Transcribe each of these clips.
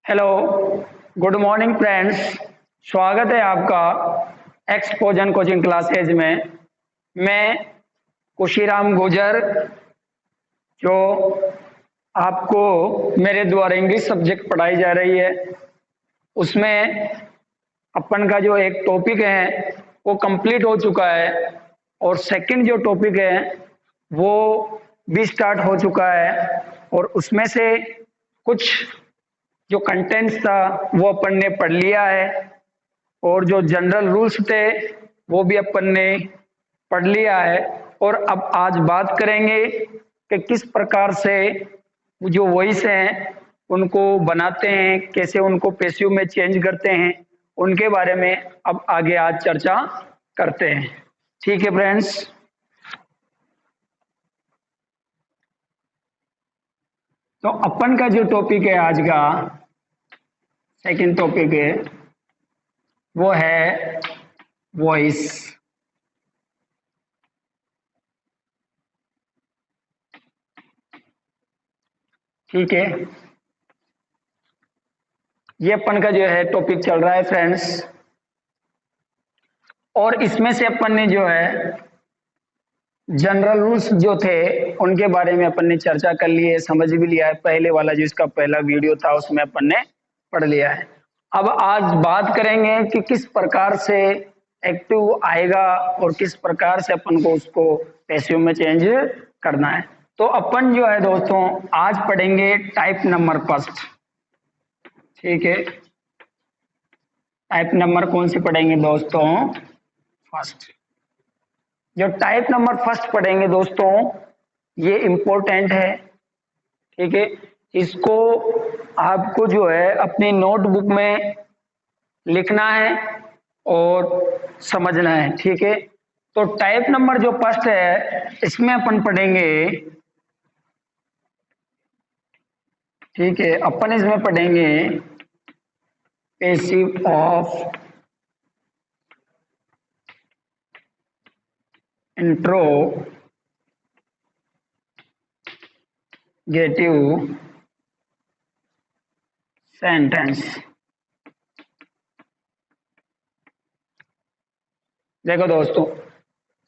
Hello, good morning friends. स्वागत है आपका एक्सपोजन कोचिंग क्लासेज में। मैं खुशीराम गुजर, जो आपको मेरे द्वारा इंग्लिश सब्जेक्ट पढ़ाई जा रही है, उसमें अपन का जो एक टॉपिक है वो कंप्लीट हो चुका है और सेकंड जो टॉपिक है वो भी स्टार्ट हो चुका है। और उसमें से कुछ जो कंटेंट्स था वो अपन ने पढ़ लिया है और जो जनरल रूल्स थे वो भी अपन ने पढ़ लिया है। और अब आज बात करेंगे कि किस प्रकार से जो वॉइस हैं उनको बनाते हैं, कैसे उनको पैसिव में चेंज करते हैं, उनके बारे में अब आगे आज चर्चा करते हैं। ठीक है फ्रेंड्स। तो अपन का जो टॉपिक है आज का सेकंड टॉपिक है वो है वॉइस। ठीक है, ये अपन का जो है टॉपिक चल रहा है फ्रेंड्स, और इसमें से अपन ने जो है जनरल रूल्स जो थे उनके बारे में अपन ने चर्चा कर ली है, समझ भी लिया है। पहले वाला जो इसका पहला वीडियो था उसमें अपन ने पढ़ लिया है। अब आज बात करेंगे कि किस प्रकार से एक्टिव आएगा और किस प्रकार से अपन को उसको पैसिव में चेंज करना है। तो अपन जो है दोस्तों आज पढ़ेंगे टाइप नंबर फर्स्ट। ठीक है, टाइप नंबर कौन सी पढ़ेंगे दोस्तों? फर्स्ट। जो टाइप नंबर फर्स्ट पढ़ेंगे दोस्तों ये इंपॉर्टेंट है। ठीक है, इसको आपको जो है अपनी नोटबुक में लिखना है और समझना है। ठीक है, तो टाइप नंबर जो फर्स्ट है इसमें अपन पढ़ेंगे, ठीक है, अपन इसमें पढ़ेंगे पैसिव ऑफ इंट्रोगेटिव सेंटेंस। देखो दोस्तों,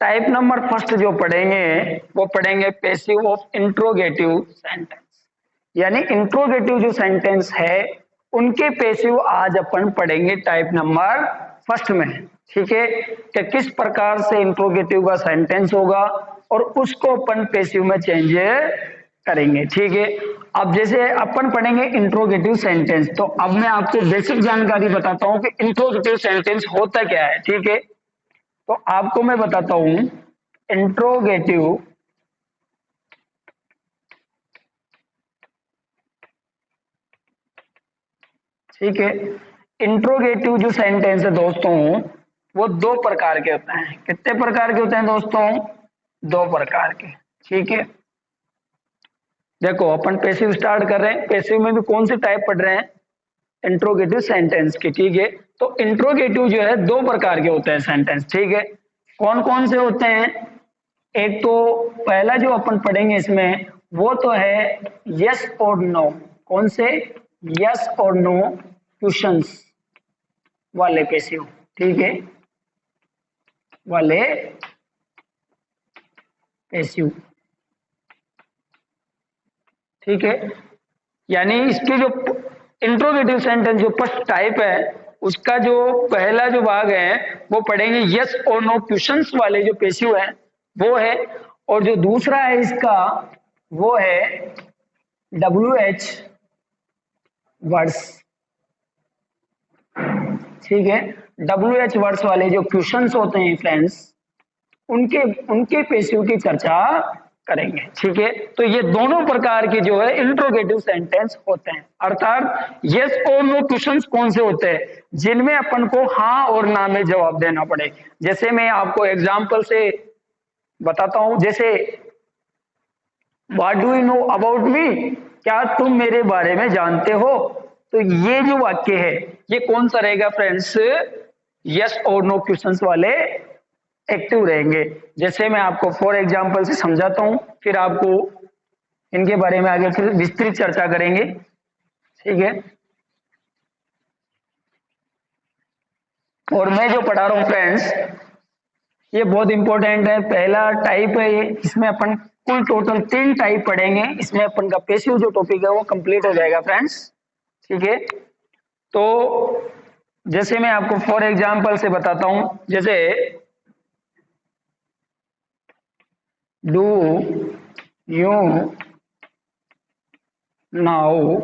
टाइप नंबर फर्स्ट जो पढ़ेंगे वो पढ़ेंगे पैसिव ऑफ इंट्रोगेटिव सेंटेंस, यानी इंट्रोगेटिव जो सेंटेंस है उनके पैसिव आज अपन पढ़ेंगे टाइप नंबर फर्स्ट में। ठीक है, कि किस प्रकार से इंट्रोगेटिव का सेंटेंस होगा और उसको अपन पैसिव में चेंज करेंगे। ठीक है, अब जैसे अपन पढ़ेंगे इंट्रोगेटिव सेंटेंस, तो अब मैं आपको बेसिक जानकारी बताता हूं कि इंट्रोगेटिव सेंटेंस होता क्या है। ठीक है, तो आपको मैं बताता हूं इंट्रोगेटिव ठीक है, इंट्रोगेटिव जो सेंटेंस है दोस्तों वो दो प्रकार के होते हैं। कितने प्रकार के होते हैं दोस्तों? दो प्रकार के। ठीक है, देखो अपन पैसिव स्टार्ट कर रहे हैं, पैसिव में भी कौन से टाइप पढ़ रहे हैं? इंट्रोगेटिव सेंटेंस के। ठीक है, तो इंट्रोगेटिव जो है दो प्रकार के होते हैं सेंटेंस। ठीक है, कौन कौन से होते हैं? एक तो पहला जो अपन पढ़ेंगे इसमें वो तो है यस और नो। कौन से? यस और नो क्वेश्चंस वाले पैसिव। ठीक है, वाले पैसिव। ठीक है, यानी इसके जो इंट्रोगेटिव सेंटेंस जो फर्स्ट टाइप है उसका जो पहला जो भाग है वो पढ़ेंगे यस और नो क्वेश्चंस वाले जो पैसिव है वो है, और जो दूसरा है इसका वो है WH वर्ड्स। ठीक है, WH वर्ड्स वाले जो क्वेश्चंस होते हैं फ्रेंड्स उनके पैसिव की चर्चा करेंगे। ठीक है, तो ये दोनों प्रकार के जो है इंट्रोगेटिव सेंटेंस होते हैं, अर्थात यस और नो क्वेश्चंस कौन से होते हैं जिनमें अपन को हाँ और ना में जवाब देना पड़े। जैसे मैं आपको एग्जांपल से बताता हूं, जैसे what do you know about me? क्या तुम मेरे बारे में जानते हो? तो ये जो वाक्य है ये कौन सा रहेगा फ्रेंड्स? यस और नो क्वेश्चंस वाले एक्टिव रहेंगे। जैसे मैं आपको फॉर एग्जांपल से समझाता हूं, फिर आपको इनके बारे में आगे फिर विस्तृत चर्चा करेंगे। ठीक है, और मैं जो पढ़ा रहा हूँ फ्रेंड्स, ये बहुत इंपॉर्टेंट है। पहला टाइप है ये, इसमें अपन कुल टोटल 3 टाइप पढ़ेंगे। इसमें अपन का पैसिव जो टॉपिक है वो कंप्लीट हो जाएगा फ्रेंड्स, ठीक है। तो जैसे मैं आपको फॉर एग्जांपल से बताता हूं, जैसे do you now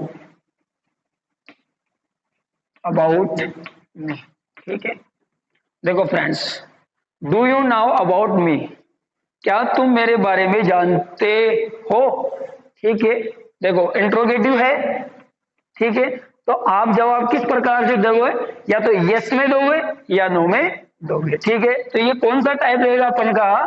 about me, ठीक है। देखो friends, do you now about me, क्या तुम मेरे बारे में जानते हो, ठीक है। देखो इंट्रोगेटिव है, ठीक है। तो आप जवाब किस प्रकार से दोगे, या तो यस में दोगे या नो में दोगे, ठीक है। तो ये कौन सा टाइप रहेगा अपन का,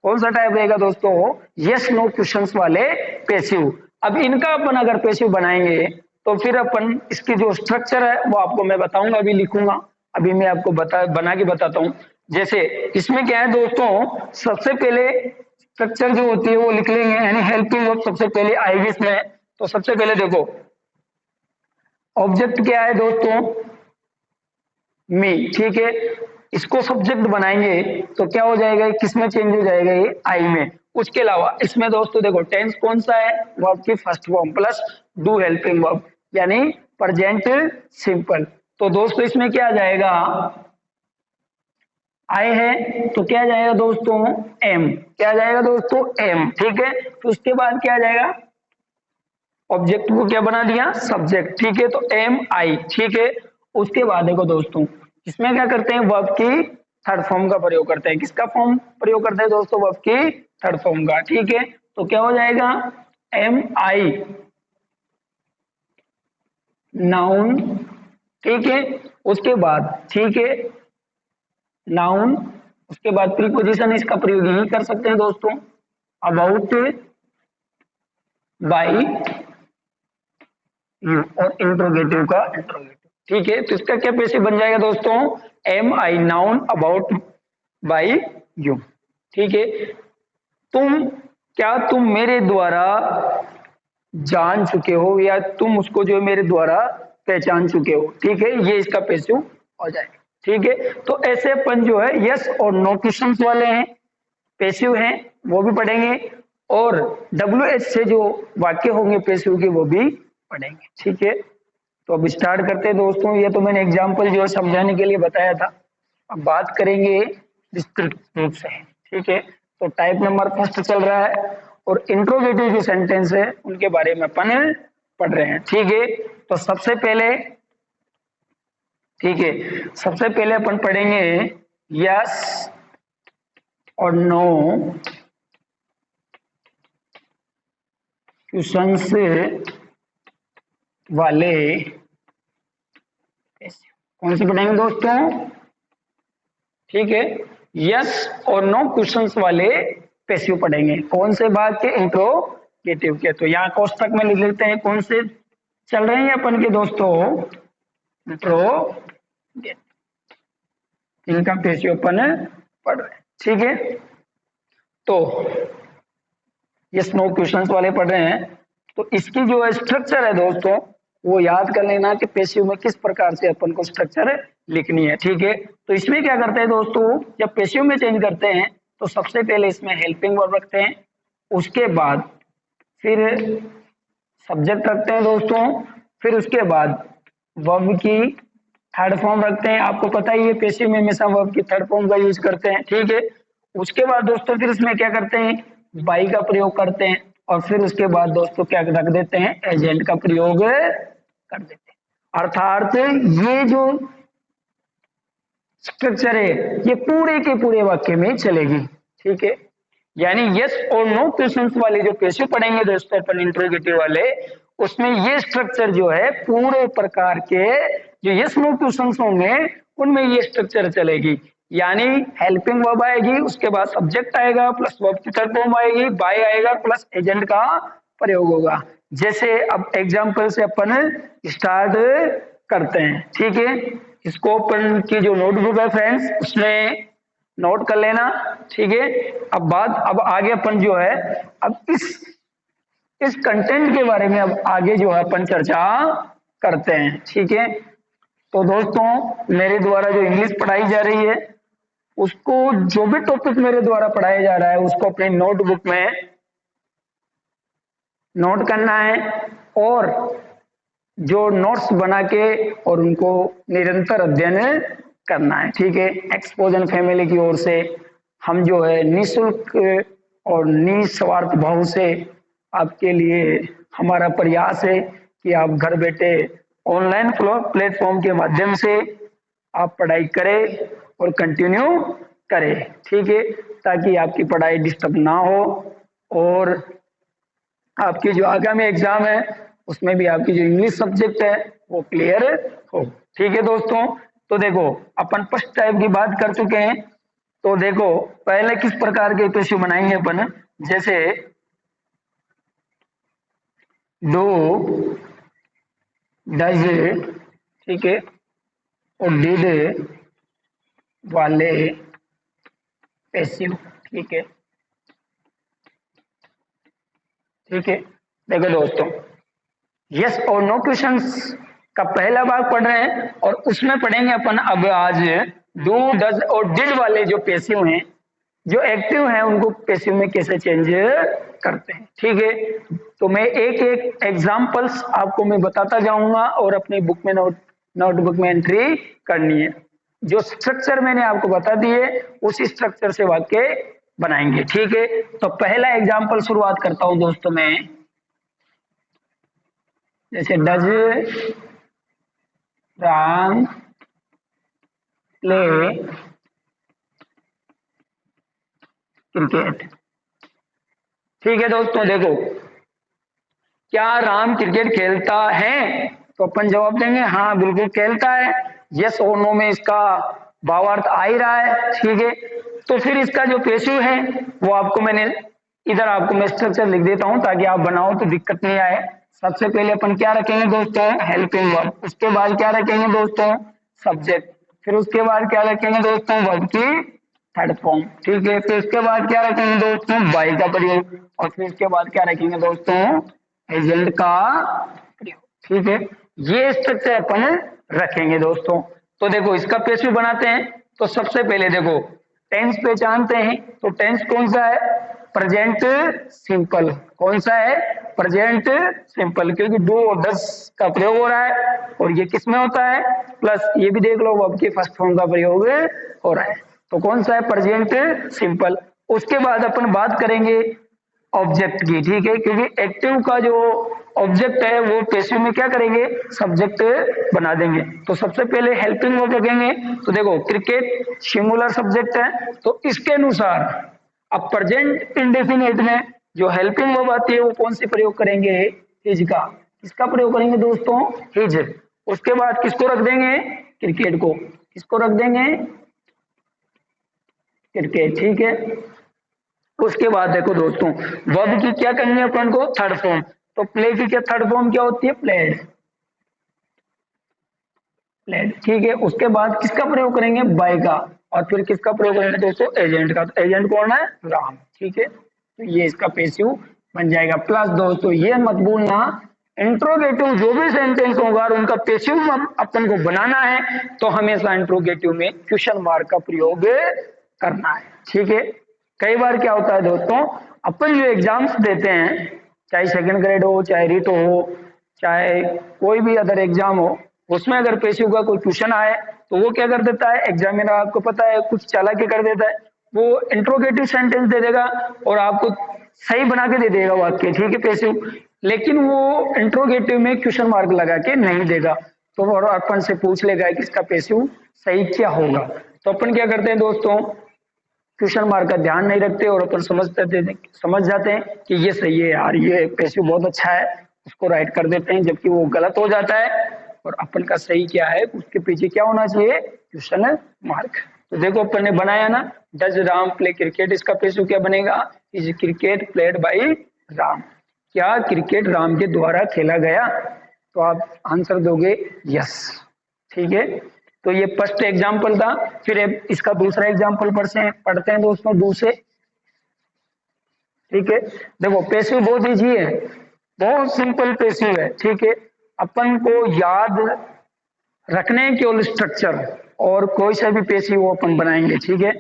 कौन सा टाइप रहेगा दोस्तों, यस नो क्वेश्चंस वाले पैसिव। अब इनका अपन अगर पैसिव बनाएंगे तो फिर अपन इसकी जो स्ट्रक्चर है वो आपको मैं बताऊंगा, अभी लिखूंगा, अभी मैं आपको बना के बताता हूं। जैसे इसमें क्या है दोस्तों, सबसे पहले स्ट्रक्चर जो होती है वो लिख लेंगे, यानी हेल्पिंग वर्ब सबसे पहले आएगी इसमें। तो सबसे पहले देखो ऑब्जेक्ट क्या है दोस्तों, मी, ठीक है। इसको सब्जेक्ट बनाएंगे तो क्या हो जाएगा, किसमें चेंज हो जाएगा, ये आई में। उसके अलावा इसमें दोस्तों देखो टेंस कौन सा है, वर्ब की first form plus do helping verb, यानी प्रेजेंट सिंपल। तो दोस्तों इसमें क्या आ जाएगा, आई है तो क्या जाएगा दोस्तों, एम, क्या जाएगा दोस्तों, एम, ठीक है। तो उसके बाद क्या जाएगा, ऑब्जेक्ट को क्या बना दिया, सब्जेक्ट, ठीक है। तो एम आई, ठीक है। उसके बाद देखो दोस्तों इसमें क्या करते हैं, वर्ब की थर्ड फॉर्म का प्रयोग करते हैं। किसका फॉर्म प्रयोग करते हैं दोस्तों, वर्ब की थर्ड फॉर्म का, ठीक है। तो क्या हो जाएगा, एम आई नाउन, ठीक है। उसके बाद, ठीक है, नाउन, उसके बाद प्रीपोजिशन इसका प्रयोग यही कर सकते हैं दोस्तों, अबाउट, बाई, यू, और इंट्रोगेटिव का इंट्रोगेटिव, ठीक है। तो इसका क्या पैसे बन जाएगा दोस्तों, am I known about by you, ठीक है। तुम, क्या तुम मेरे द्वारा जान चुके हो, या तुम उसको जो मेरे द्वारा पहचान चुके हो, ठीक है। ये इसका पैसिव हो जाएगा, ठीक है। तो ऐसे अपन जो है यस और नो क्वेश्चंस वाले हैं, पैसिव हैं, वो भी पढ़ेंगे, और WH से जो वाक्य होंगे पैसिव के वो भी पढ़ेंगे, ठीक है। तो अब स्टार्ट करते हैं दोस्तों। ये तो मैंने एग्जांपल जो है समझाने के लिए बताया था, अब बात करेंगे विस्तृत रूप से, ठीक है। तो टाइप नंबर फर्स्ट चल रहा है, और इंट्रोगेटिव जो सेंटेंस है उनके बारे में अपन पढ़ रहे हैं, ठीक है। तो सबसे पहले, ठीक है, सबसे पहले अपन पढ़ेंगे यस और नो क्वेश्चंस वाले, कौन से पढ़ेंगे दोस्तों, ठीक है, यस और नो क्वेश्चंस वाले पैसिव पढ़ेंगे। कौन से भाग के, इंट्रोगेटिव के। तो यहाँ कोष्टक में लिख लेते हैं कौन से चल रहे हैं अपन के दोस्तों, इंट्रोगेटिव, इनका पैसिव अपन पढ़ रहे हैं, ठीक है। तो यस नो क्वेश्चंस वाले पढ़ रहे हैं, तो इसकी जो स्ट्रक्चर है दोस्तों वो याद कर लेना कि पैसिव में किस प्रकार से अपन को स्ट्रक्चर लिखनी है, ठीक है। तो इसमें क्या करते हैं दोस्तों, जब पैसिव में चेंज करते हैं तो सबसे पहले इसमें हेल्पिंग वर्ब रखते हैं, उसके बाद फिर सब्जेक्ट रखते हैं दोस्तों, फिर उसके बाद वर्ब की थर्ड फॉर्म रखते हैं। आपको पता ही है पैसिव में हमेशा वर्ब की थर्ड फॉर्म का यूज करते हैं, ठीक है। उसके बाद दोस्तों फिर इसमें क्या करते हैं, बाई का प्रयोग करते हैं, और फिर उसके बाद दोस्तों क्या रख देते हैं, एजेंट का प्रयोग कर देते हैं। अर्थात ये जो स्ट्रक्चर है ये पूरे के पूरे वाक्य में चलेगी, ठीक है। यानी यस और नो क्वेश्चंस वाले जो पैसिव पढ़ेंगे दोस्तों अपन इंट्रोगेटिव वाले, उसमें ये स्ट्रक्चर जो है पूरे प्रकार के जो यस नो क्वेश्चंस होंगे उनमें ये स्ट्रक्चर चलेगी। यानी हेल्पिंग वर्ब आएगी, उसके बाद सब्जेक्ट आएगा प्लस वर्ब की थर्ड फॉर्म आएगी, बाय आएगा प्लस एजेंट का प्रयोग होगा। जैसे अब एग्जांपल से अपन स्टार्ट करते हैं, ठीक है। इसको अपन की जो नोटबुक है फ्रेंड्स उसमें नोट कर लेना, ठीक है। अब आगे अपन जो है अब इस कंटेंट के बारे में अब आगे जो है अपन चर्चा करते हैं, ठीक है। तो दोस्तों मेरे द्वारा जो इंग्लिश पढ़ाई जा रही है उसको, जो भी टॉपिक मेरे द्वारा पढ़ाया जा रहा है उसको अपने नोटबुक में नोट करना है और जो नोट्स बना के और उनको निरंतर अध्ययन करना है। ठीक है, एक्सपोजन फैमिली की ओर से हम जो है निःशुल्क और निस्वार्थ भाव से आपके लिए हमारा प्रयास है कि आप घर बैठे ऑनलाइन प्लेटफॉर्म के माध्यम से आप पढ़ाई करें और कंटिन्यू करें। ठीक है, ताकि आपकी पढ़ाई डिस्टर्ब ना हो और आपकी जो आगामी एग्जाम है उसमें भी आपकी जो इंग्लिश सब्जेक्ट है वो क्लियर हो। ठीक है दोस्तों, तो देखो अपन फर्स्ट टाइप की बात कर चुके हैं। तो देखो पहले किस प्रकार के पेशु बनाएंगे अपन, जैसे डू, डज, ठीक है, और डिड वाले पैसिव। ठीक है, ठीक है, देखो दोस्तों यस और नो क्वेश्चंस का पहला भाग पढ़ रहे हैं और उसमें पढ़ेंगे अपन अब आज डू, डज और डिड वाले जो पैसिव हैं, जो एक्टिव हैं, उनको पैसिव में कैसे चेंज करते हैं। ठीक है, तो मैं एक एक एग्जांपल्स आपको मैं बताता जाऊंगा और अपनी बुक में नोटबुक में एंट्री करनी है। जो स्ट्रक्चर मैंने आपको बता दिए उसी स्ट्रक्चर से वाक्य बनाएंगे। ठीक है, तो पहला एग्जांपल शुरुआत करता हूं दोस्तों मैं, जैसे डज राम प्ले क्रिकेट। ठीक है दोस्तों, देखो क्या राम क्रिकेट खेलता है, तो अपन जवाब देंगे हाँ बिल्कुल खेलता है। यस और नो में इसका भावार्थ आ ही रहा है। ठीक है, तो फिर इसका जो पेशु है वो आपको मैंने इधर आपको मैं स्ट्रक्चर लिख देता हूं ताकि आप बनाओ तो दिक्कत नहीं आए। सबसे पहले अपन क्या रखेंगे दोस्तों, हेल्पिंग वर्ब। उसके बाद क्या रखेंगे दोस्तों, सब्जेक्ट। फिर उसके बाद क्या रखेंगे दोस्तों, वर्ब की थर्ड फॉर्म। ठीक है, फिर उसके बाद क्या रखेंगे दोस्तों, बाई का प्रयोग। और फिर उसके बाद क्या रखेंगे दोस्तों, एजेंट का प्रयोग। ठीक है, ये स्ट्रक्चर अपन रखेंगे दोस्तों। तो देखो इसका पेशु बनाते हैं। तो सबसे पहले देखो टेंस पहचानते हैं। तो टेंस कौन सा है, प्रेजेंट सिंपल। कौन सा है, प्रेजेंट सिंपल, क्योंकि डू और डज का प्रयोग हो रहा है और ये किस में होता है, प्लस ये भी देख लो वर्ब के फर्स्ट फॉर्म का प्रयोग हो रहा है। तो कौन सा है, प्रेजेंट सिंपल। उसके बाद अपन बात करेंगे ऑब्जेक्ट की। ठीक है, क्योंकि एक्टिव का जो ऑब्जेक्ट है वो पैसिव में क्या करेंगे, सब्जेक्ट बना देंगे। तो सबसे पहले हेल्पिंग वर्ब रखेंगे। तो देखो क्रिकेट सिंगुलर सब्जेक्ट है, तो इसके अनुसार अब प्रेजेंट इंडेफिनिट में जो हेल्पिंग वर्ब आती है वो कौन सी प्रयोग करेंगे, हिज का। किसका प्रयोग करेंगे दोस्तों, हिज। उसके बाद किसको रख देंगे, क्रिकेट को। किसको रख देंगे, क्रिकेट। ठीक है, उसके बाद देखो दोस्तों वर्ब की क्या करनी है अपन को, थर्ड फॉर्म। तो प्ले की क्या थर्ड फॉर्म क्या होती है, प्लेड। प्लेड। ठीक है, उसके बाद किसका प्रयोग करेंगे, बाय का। और फिर किसका प्रयोग करेंगे दोस्तों, एजेंट का। तो एजेंट कौन है, राम। ठीक है, तो ये इसका पैसिव बन जाएगा। प्लस दोस्तों ये मत भूलना, इंट्रोगेटिव जो भी सेंटेंस होगा और उनका पैसिव अपन को बनाना है तो हमेशा इंट्रोगेटिव में क्वेश्चन मार्क का प्रयोग करना है। ठीक है, कई बार क्या होता है दोस्तों, अपन जो एग्जाम्स देते हैं, चाहे सेकंड ग्रेड हो, चाहे रिट हो, चाहे कोई भी अदर एग्जाम हो, उसमें अगर पैसिव का कोई क्वेश्चन आए तो वो क्या कर देता है, एग्जामिनर आपको पता है कुछ चालाकी कर देता है, वो इंट्रोगेटिव सेंटेंस दे देगा और आपको सही बना के दे देगा वाक्य। ठीक है, पैसिव। लेकिन वो इंट्रोगेटिव में क्वेश्चन मार्क लगा के नहीं देगा, तो और अपन से पूछ लेगा कि इसका पैसिव सही क्या होगा। तो अपन क्या करते हैं दोस्तों, क्वेश्चन मार्क का ध्यान नहीं रखते और अपन समझ जाते हैं कि ये सही है यार, ये पैसिव बहुत अच्छा है, उसको राइट कर देते हैं, जबकि वो गलत हो जाता है। और अपन का सही क्या है, उसके पीछे क्या होना चाहिए, क्वेश्चन मार्क। तो देखो अपन ने बनाया ना, डज राम प्ले क्रिकेट, इसका पैसिव क्या बनेगा, is cricket played by Ram. क्या क्रिकेट राम के द्वारा खेला गया, तो आप आंसर दोगे यस। ठीक है, तो ये फर्स्ट एग्जाम्पल था। फिर इसका दूसरा एग्जाम्पल पढ़ते हैं दोस्तों दूसरे। ठीक है, देखो पैसिव बहुत इजी है, बहुत सिंपल पैसिव है। ठीक है, अपन को याद रखने केवल स्ट्रक्चर और कोई सा भी पेशी वो अपन बनाएंगे। ठीक है,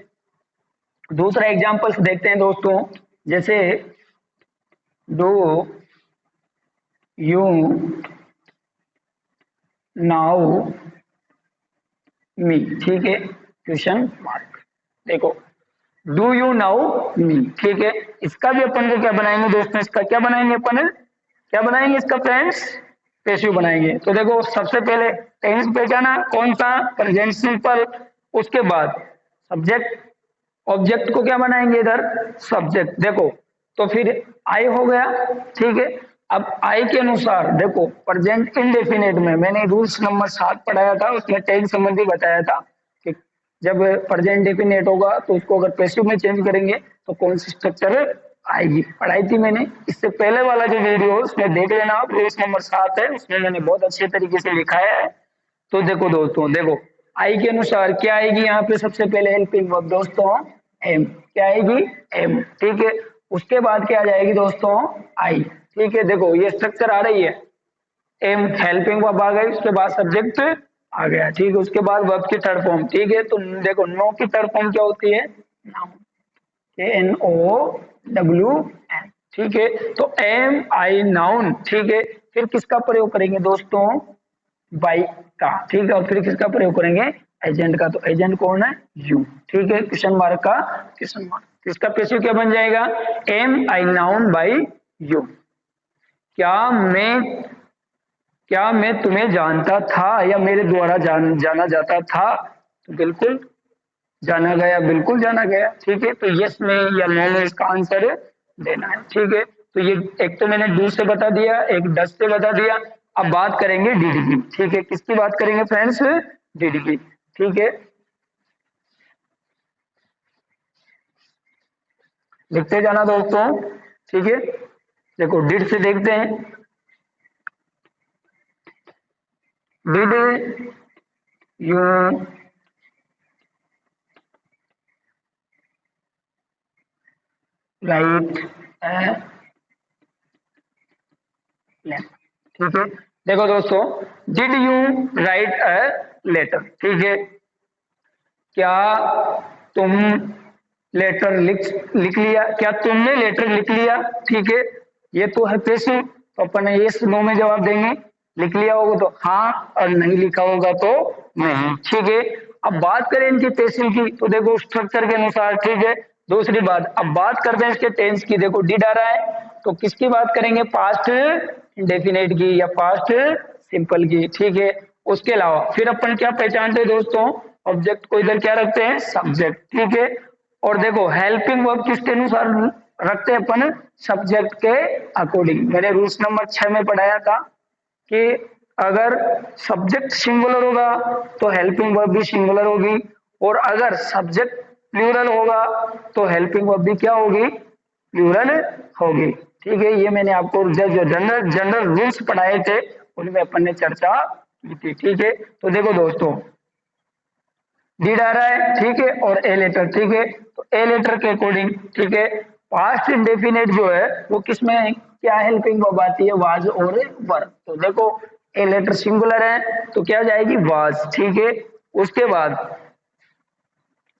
दूसरा एग्जांपल्स देखते हैं दोस्तों, जैसे डू यू नाउ मी। ठीक है, क्वेश्चन मार्क। देखो, डू यू नाउ मी। ठीक है, इसका भी अपन को क्या बनाएंगे दोस्तों, इसका क्या बनाएंगे अपन, क्या बनाएंगे इसका फ्रेंड्स, पेसिव बनाएंगे। तो देखो, सबसे पहले टेंस पहचाना, कौन सा, प्रेजेंट सिंपल। उसके बाद सब्जेक्ट, ऑब्जेक्ट को क्या बनाएंगे इधर, सब्जेक्ट। देखो, तो फिर आई हो गया। ठीक है, अब आई के अनुसार देखो, प्रेजेंट इंडेफिनेट में मैंने रूल्स नंबर 7 पढ़ाया था, उसमें टेंस संबंधी बताया था कि जब प्रेजेंट डेफिनेट होगा तो उसको अगर पैसिव में चेंज करेंगे तो कौन सी स्ट्रक्चर आएगी, पढ़ाई थी मैंने। इससे पहले वाला जो वीडियो उसमें देख लेना आप, रूल्स नंबर 7 है, उसमें मैंने बहुत अच्छे तरीके से लिखाया है। तो देखो दोस्तों, देखो आई के अनुसार क्या आएगी यहाँ पे, सबसे पहले हेल्पिंग वर्ब दोस्तों एम, क्या आएगी, एम। ठीक है, उसके बाद क्या आ जाएगी दोस्तों, आई। ठीक है, देखो ये स्ट्रक्चर आ रही है, एम हेल्पिंग वर्ब आ गई, उसके बाद सब्जेक्ट आ गया। ठीक है, उसके बाद वर्ब की थर्ड फॉर्म। ठीक है, तो देखो नो की थर्ड फॉर्म क्या होती है, नाउन, NOWN। ठीक है, तो एम आई नाउन। ठीक है, फिर किसका प्रयोग करेंगे दोस्तों, बाई का। ठीक है, और फिर किसका प्रयोग करेंगे, एजेंट का। तो एजेंट कौन है, यू। ठीक है, क्वेश्चन मार्क का क्वेश्चन मार्क। इसका पैसिव क्या बन जाएगा, am I known by you. क्या मैं, क्या मैं तुम्हें जानता था या मेरे द्वारा जाना जाता था, तो बिल्कुल जाना गया, बिल्कुल जाना गया। ठीक है, तो यस में या नो में इसका आंसर देना है। ठीक है, तो ये एक तो मैंने डू से बता दिया, एक डस से बता दिया। अब बात करेंगे डीडी की। ठीक है, किसकी बात करेंगे फ्रेंड्स, डीडी की। ठीक है, लिखते जाना दोस्तों। ठीक है, देखो डिड से देखते हैं, did you write a letter. ठीक है, देखो दोस्तों, did you write a letter. ठीक है, क्या तुम लेटर लिख लिया, क्या तुमने लेटर लिख लिया। ठीक है, ये तो है पैसिव, तो अपन यस नो में जवाब देंगे। लिख लिया होगा तो हाँ, और नहीं लिखा होगा तो नहीं। ठीक है, अब बात करें इनकी पैसिव की, तो देखो स्ट्रक्चर के अनुसार। ठीक है, दूसरी बात, अब बात करते हैं इसके टेंस की। देखो डिड आ रहा है, तो किसकी बात करेंगे, पास्ट इंडेफिनेट की या पास्ट सिंपल की। ठीक है, उसके अलावा फिर अपन क्या पहचानते हैं दोस्तों, ऑब्जेक्ट को इधर क्या रखते हैं, सब्जेक्ट। ठीक है, और देखो हेल्पिंग वर्ब किसके अनुसार रखते हैं अपन, सब्जेक्ट के अकॉर्डिंग। मैंने रूल्स नंबर 6 में पढ़ाया था कि अगर सब्जेक्ट सिंगुलर होगा तो हेल्पिंग वर्ब भी सिंगुलर होगी, और अगर सब्जेक्ट प्लूरल होगा तो हेल्पिंग वर्ब भी क्या होगी, प्लूरल होगी। ठीक है, ये मैंने आपको जो जनरल जनरल रूल्स पढ़ाए थे उनमें अपन ने चर्चा की थी। ठीक है, तो देखो दोस्तों, डिड आ रहा है, ठीक है, और ए लेटर। ठीक है, तो ए लेटर के अकॉर्डिंग, ठीक है, पास्ट इंडेफिनेट जो है वो किसमें क्या हेल्पिंग वर्ब आती है, वाज और वर। तो देखो ए लेटर सिंगुलर है तो क्या जाएगी, वाज। ठीक है, उसके बाद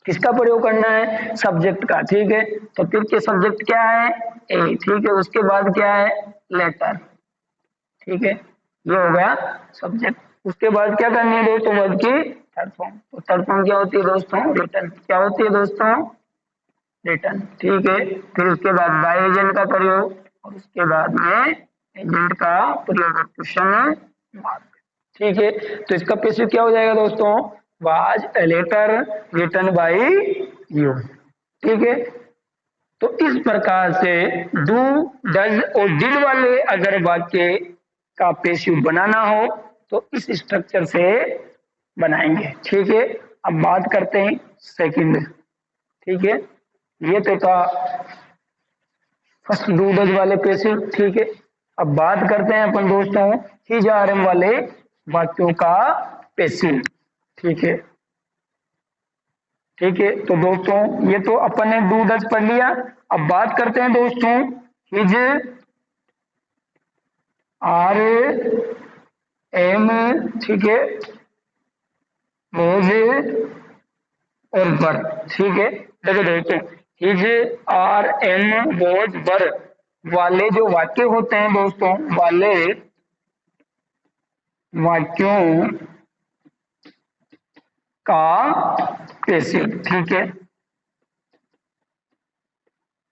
किसका प्रयोग करना है, सब्जेक्ट का। ठीक है, तो फिर के सब्जेक्ट क्या है, ए। ठीक है, उसके बाद क्या है, लेटर। ठीक है, ये हो गया सब्जेक्ट। उसके बाद क्या करनी है दोस्तों, वर्ब की थर्ड फॉर्म। तो थर्ड फॉर्म क्या होती है दोस्तों, रिटर्न। क्या होती है दोस्तों, रिटर्न। ठीक है, फिर उसके बाद बाय एजेंट का प्रयोग, और उसके बाद में एजेंट का प्रयोग, क्वेश्चन मार्क। ठीक है, तो इसका पैसिव क्या हो जाएगा दोस्तों, was a letter written by you. ठीक है, तो इस प्रकार से डू, डज और डिड वाले अगर वाक्य का पैसिव बनाना हो तो इस स्ट्रक्चर से बनाएंगे। ठीक है, अब बात करते हैं सेकंड। ठीक है, ये तो था फर्स्ट डू डज वाले पैसिव। ठीक है, अब बात करते हैं अपन दोस्तों हिज आर एम वाले वाक्यों का पैसिव। ठीक है, ठीक है, तो दोस्तों ये तो अपन ने डू डज पढ़ लिया। अब बात करते हैं दोस्तों हिज आर एम। ठीक है, वॉज और वर, ठीक है। देखो दोस्तों, हिज, आर, एम, वॉज, वर वाले जो वाक्य होते हैं दोस्तों, वाले वाक्यों का पैसिव, ठीक है।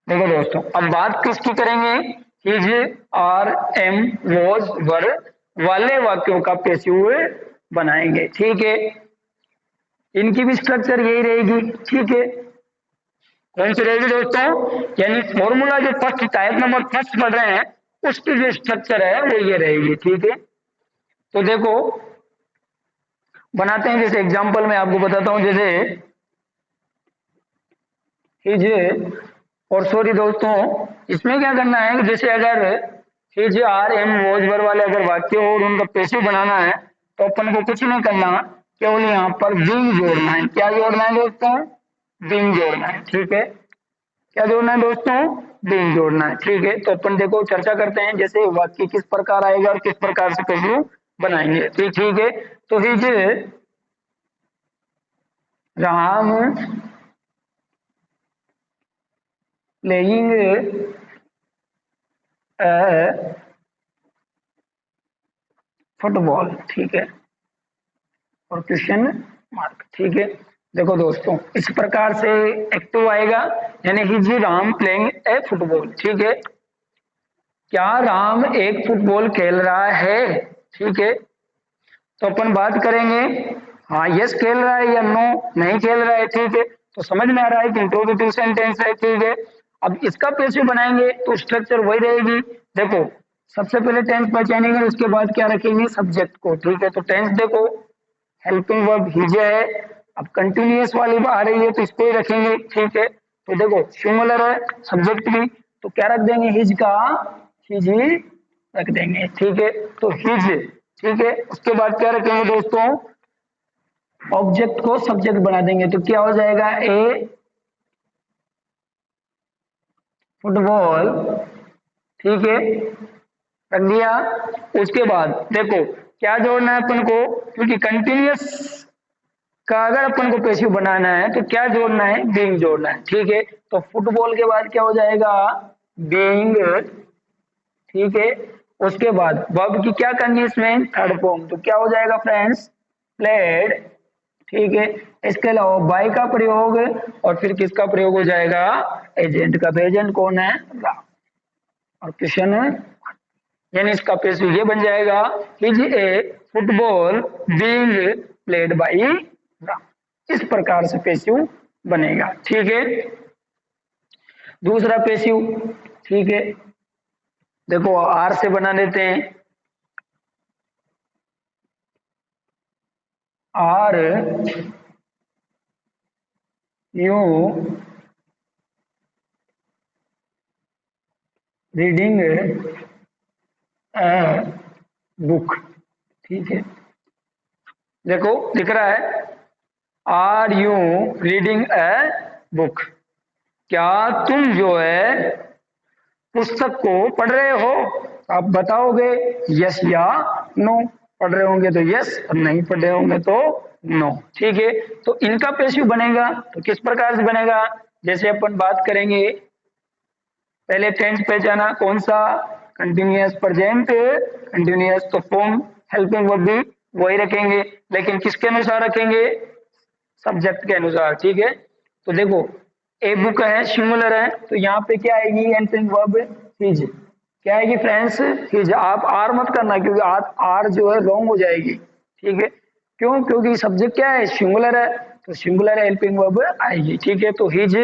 देखो दोस्तों, अब बात किसकी करेंगे, हिज, आर, एम, वॉज, वर वाले वाक्यों का पैसिव बनाएंगे, ठीक है। इनकी भी स्ट्रक्चर यही रहेगी, ठीक है। कौन सी रहेगी दोस्तों, यानी फॉर्मूला जो फर्स्ट टाइप नंबर फर्स्ट पढ़ रहे हैं उसकी जो स्ट्रक्चर है वो ये रहेगी, ठीक है। तो देखो बनाते हैं, जैसे एग्जांपल में आपको बताता हूं, जैसे हिज, और सॉरी दोस्तों, इसमें क्या करना है कि जैसे अगर हिज, आर, एम, वॉज, वर वाले अगर वाक्य हो और उनका पैसिव बनाना है तो अपन को कुछ नहीं करना, केवल यहाँ पर बीइंग जोड़ना है। क्या जोड़ना है दोस्तों, बीइंग जोड़ना है, ठीक है। क्या जोड़ना है दोस्तों, बीइंग जोड़ना है, ठीक है। तो अपन देखो चर्चा करते हैं, जैसे वाक्य किस प्रकार आएगा और किस प्रकार से पैसिव बनाएंगे, ठीक है। तो हिज, राम प्लेइंग फुटबॉल, ठीक है, और क्वेश्चन मार्क, ठीक है। देखो दोस्तों, इस प्रकार से एक्टिव आएगा, यानी his, Ram playing a football, ठीक है। क्या राम एक फुटबॉल खेल रहा है, ठीक है। तो अपन बात करेंगे, हाँ यस खेल रहा है या नो नहीं खेल रहा है, ठीक है। तो समझ में आ रहा है कि इंट्रोगेटिव सेंटेंस है, ठीक है। अब इसका पैसिव बनाएंगे तो स्ट्रक्चर वही रहेगी। देखो सबसे पहले टेंस पहचानेंगे, उसके बाद क्या रखेंगे, सब्जेक्ट को, ठीक है। तो टेंस देखो, हेल्पिंग वर्ब हिज है, अब कंटिन्यूअस वाली आ रही है तो इसको ही रखेंगे, ठीक है। तो देखो सिंगुलर है, सब्जेक्ट भी, तो क्या रख देंगे, हिज का हिज रख देंगे, ठीक है। तो हिज, ठीक है। उसके बाद क्या रखेंगे दोस्तों, ऑब्जेक्ट को सब्जेक्ट बना देंगे, तो क्या हो जाएगा, ए फुटबॉल, ठीक है, रख दिया। उसके बाद देखो क्या जोड़ना है अपन को, क्योंकि कंटिन्यूअस का अगर अपन को पैसिव बनाना है तो क्या जोड़ना है, बीइंग जोड़ना है, ठीक है। तो फुटबॉल के बाद क्या हो जाएगा, बीइंग, ठीक है। उसके बाद वर्ब की क्या करनी है इसमें, थर्ड फॉर्म, तो क्या हो जाएगा फ्रेंड्स, प्लेड, ठीक है। इसके अलावा बाय का प्रयोग और फिर किसका प्रयोग हो जाएगा, एजेंट का। तो एजेंट कौन है, राम, और क्वेश्चन है, यानी इसका पैसिव ये बन जाएगा, is a football being played by Ram. इस प्रकार से पैसिव बनेगा, ठीक है। दूसरा पैसिव, ठीक है, देखो आर से बना देते हैं, आर यू रीडिंग बुक, ठीक है। देखो दिख रहा है, are you reading a book, क्या तुम जो है पुस्तक को पढ़ रहे हो, आप बताओगे यस या नो, पढ़ रहे होंगे तो यस और नहीं पढ़ रहे होंगे तो नो, ठीक है। तो इनका पैसिव बनेगा तो किस प्रकार से बनेगा, जैसे अपन बात करेंगे, पहले टेंस पहचाना कौन सा, कंटिन्यूअस प्रेजेंट कंटिन्यूअस, तो फॉर्म हेल्पिंग वर्ब भी वही रखेंगे, लेकिन किसके अनुसार रखेंगे, सब्जेक्ट के अनुसार, ठीक है। तो देखो ए बुक है, सिंगुलर है, तो यहाँ पे क्या आएगी, हेल्पिंग वर्ब हिज, क्या आएगी फ्रेंड्स, हिज। आप आर मत करना क्योंकि आर जो है रॉन्ग हो जाएगी, ठीक है। क्यों, क्योंकि सब्जेक्ट क्या है, सिंगुलर है, तो सिंगुलर हेल्पिंग वर्ब आएगी, ठीक है। तो हिज,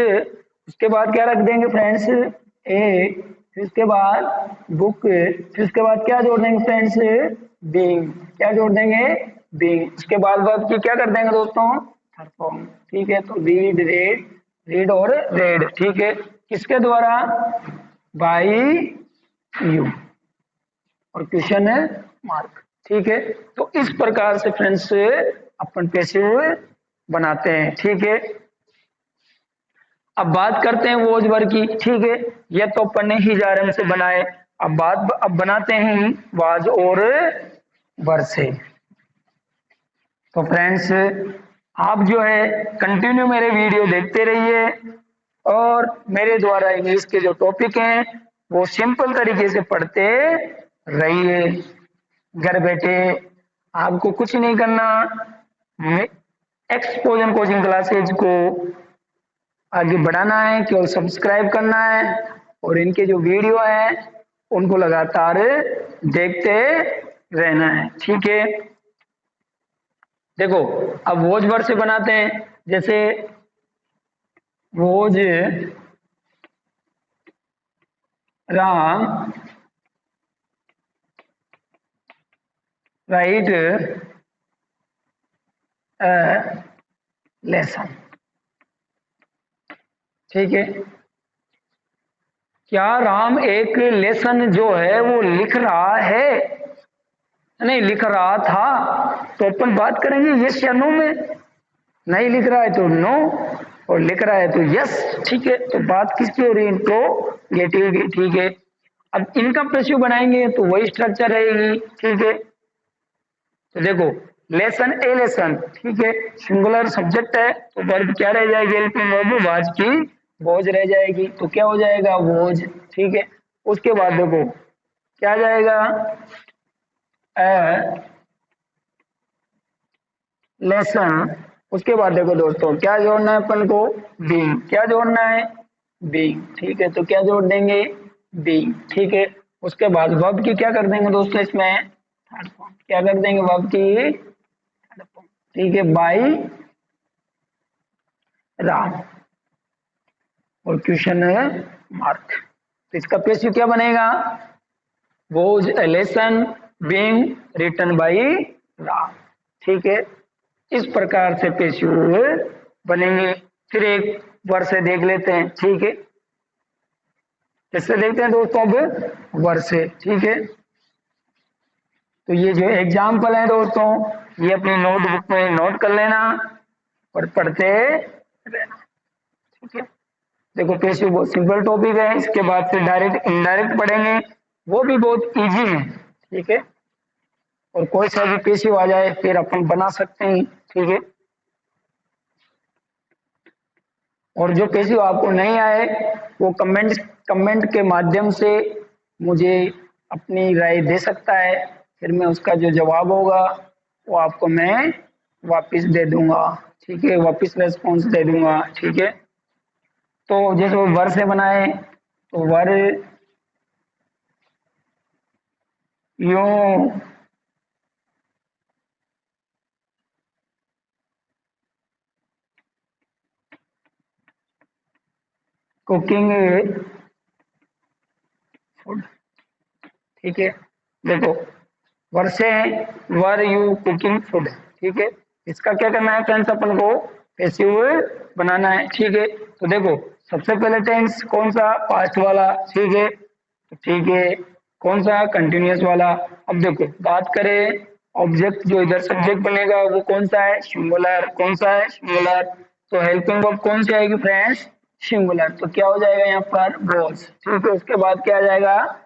उसके बाद क्या रख देंगे फ्रेंड्स, ए, फिर उसके बाद बुक, फिर उसके बाद क्या जोड़ देंगे फ्रेंड्स, बीइंग, क्या जोड़ देंगे, बीइंग। उसके बाद वर्ब की क्या कर देंगे दोस्तों, थर्ड फॉर्म, ठीक है। तो रीड, रेड, रीड और रेड, ठीक है, किसके द्वारा, बाय यू, और क्वेश्चन है मार्क, ठीक है। तो इस प्रकार से फ्रेंड्स अपन पैसिव बनाते हैं, ठीक है। अब बात करते हैं वॉज वर की, ठीक है। यह तो अपन ने हिज, आर, एम से बनाए, अब बनाते हैं वाज और वर से। तो फ्रेंड्स, आप जो है कंटिन्यू मेरे वीडियो देखते रहिए और मेरे द्वारा इंग्लिश के जो टॉपिक हैं वो सिंपल तरीके से पढ़ते रहिए। घर बैठे आपको कुछ नहीं करना, एक्सपोजन कोचिंग क्लासेज को आगे बढ़ाना है, केवल सब्सक्राइब करना है और इनके जो वीडियो हैं उनको लगातार देखते रहना है। ठीक है, देखो अब वोज वर्ड से बनाते हैं। जैसे वोज राम राइट लेसन। ठीक है, क्या राम एक लेसन जो है वो लिख रहा है? नहीं लिख रहा था, तो अपन बात करेंगे यस या नो में। नहीं लिख रहा है तो नो, और लिख रहा है तो यस। ठीक है, तो बात किसकी हो रही है? इंट्रोगेटिव की। ठीक है, अब इनका पेशिव बनाएंगे तो वही स्ट्रक्चर रहेगी। ठीक है, तो देखो लेसन ए लेसन। ठीक है, सिंगुलर सब्जेक्ट है तो वर्ब क्या रह जाएगी? हेल्पिंग वर्ब वाज की वोज रह जाएगी, तो क्या हो जाएगा? वोज। ठीक है, उसके बाद देखो क्या आ जाएगा? लेसन। उसके बाद देखो दोस्तों क्या जोड़ना है अपन को? बीइंग। क्या जोड़ना है? बीइंग। ठीक है, तो क्या जोड़ देंगे? बीइंग। ठीक है, उसके बाद वर्ब की क्या कर देंगे दोस्तों? इसमें थर्ड फॉर्म। क्या कर देंगे वर्ब की? Third form. ठीक है, बाई राम और क्वेश्चन है मार्क। तो इसका पेसिव क्या बनेगा? Was a lesson being written by Ram. ठीक है, इस प्रकार से पेशिव बनेंगे। फिर एक वर्ड से देख लेते हैं। ठीक है, किससे देखते हैं दोस्तों? अब वर्ड से। ठीक है, तो ये जो एग्जाम्पल है दोस्तों ये अपनी नोटबुक में नोट कर लेना और पढ़ते रहना। ठीक है, देखो पेशिव बहुत सिंपल टॉपिक है, इसके बाद फिर डायरेक्ट इनडायरेक्ट पढ़ेंगे, वो भी बहुत इजी है। ठीक है, और कोई सा भी पेशिव आ जाए फिर अपन बना सकते हैं। ठीक है, और जो पेशिव आपको नहीं आए वो कमेंट के माध्यम से मुझे अपनी राय दे सकता है, फिर मैं उसका जो जवाब होगा वो आपको मैं वापस दे दूंगा। ठीक है, वापस रेस्पॉन्स दे दूंगा। ठीक है, तो जैसे वो वर से बनाए तो वर यूं कुकिंग फूड। ठीक है, देखो वर से वर यू कुकिंग फूड। ठीक है, इसका क्या करना है फ्रेंड्स? अपन को पैसिव बनाना है। ठीक है, तो देखो सबसे पहले टेंस कौन सा? पास्ट वाला। ठीक है, तो ठीक है, कौन सा? कंटिन्यूअस वाला। अब देखो बात करें ऑब्जेक्ट जो इधर सब्जेक्ट बनेगा वो कौन सा है? सिंगुलर। कौन सा है? सिंगुलर। तो हेल्पिंग वर्ब कौन सी आएगी फ्रेंड्स? सिंगुलर। तो क्या हो जाएगा यहाँ पर? वॉज। ठीक है, उसके बाद क्या आ जाएगा?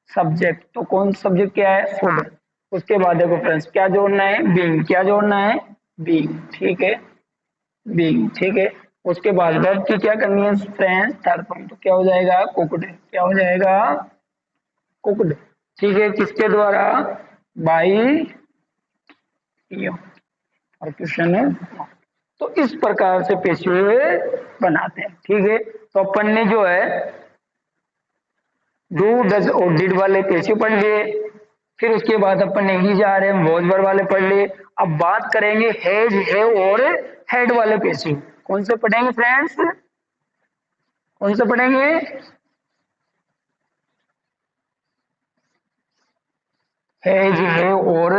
सब्जेक्ट। तो कौन सब्जेक्ट क्या है? फूड। उसके बाद देखो फ्रेंड्स क्या जोड़ना है? बीइंग। क्या जोड़ना है? बीइंग। ठीक है, बीइंग। ठीक है, उसके बाद वर्ब की क्या करनी है फ्रेंड्स? Third form. तो क्या हो जाएगा? कुक्ड। क्या हो जाएगा? कुक्ड। ठीक है, किसके द्वारा? बाई यू और क्वेश्चन है। तो इस प्रकार से पेशिव बनाते हैं। ठीक है, तो अपन ने जो है डू डज और डिड वाले पेशिव पढ़ लिए, फिर उसके बाद अपन ने ही जा रहे हैं वॉज वर्ब वाले पढ़ लिए। अब बात करेंगे हैज, हैव और हैड वाले पेशिव। कौन से पढ़ेंगे फ्रेंड्स? कौन से पढ़ेंगे? हैज, हैव और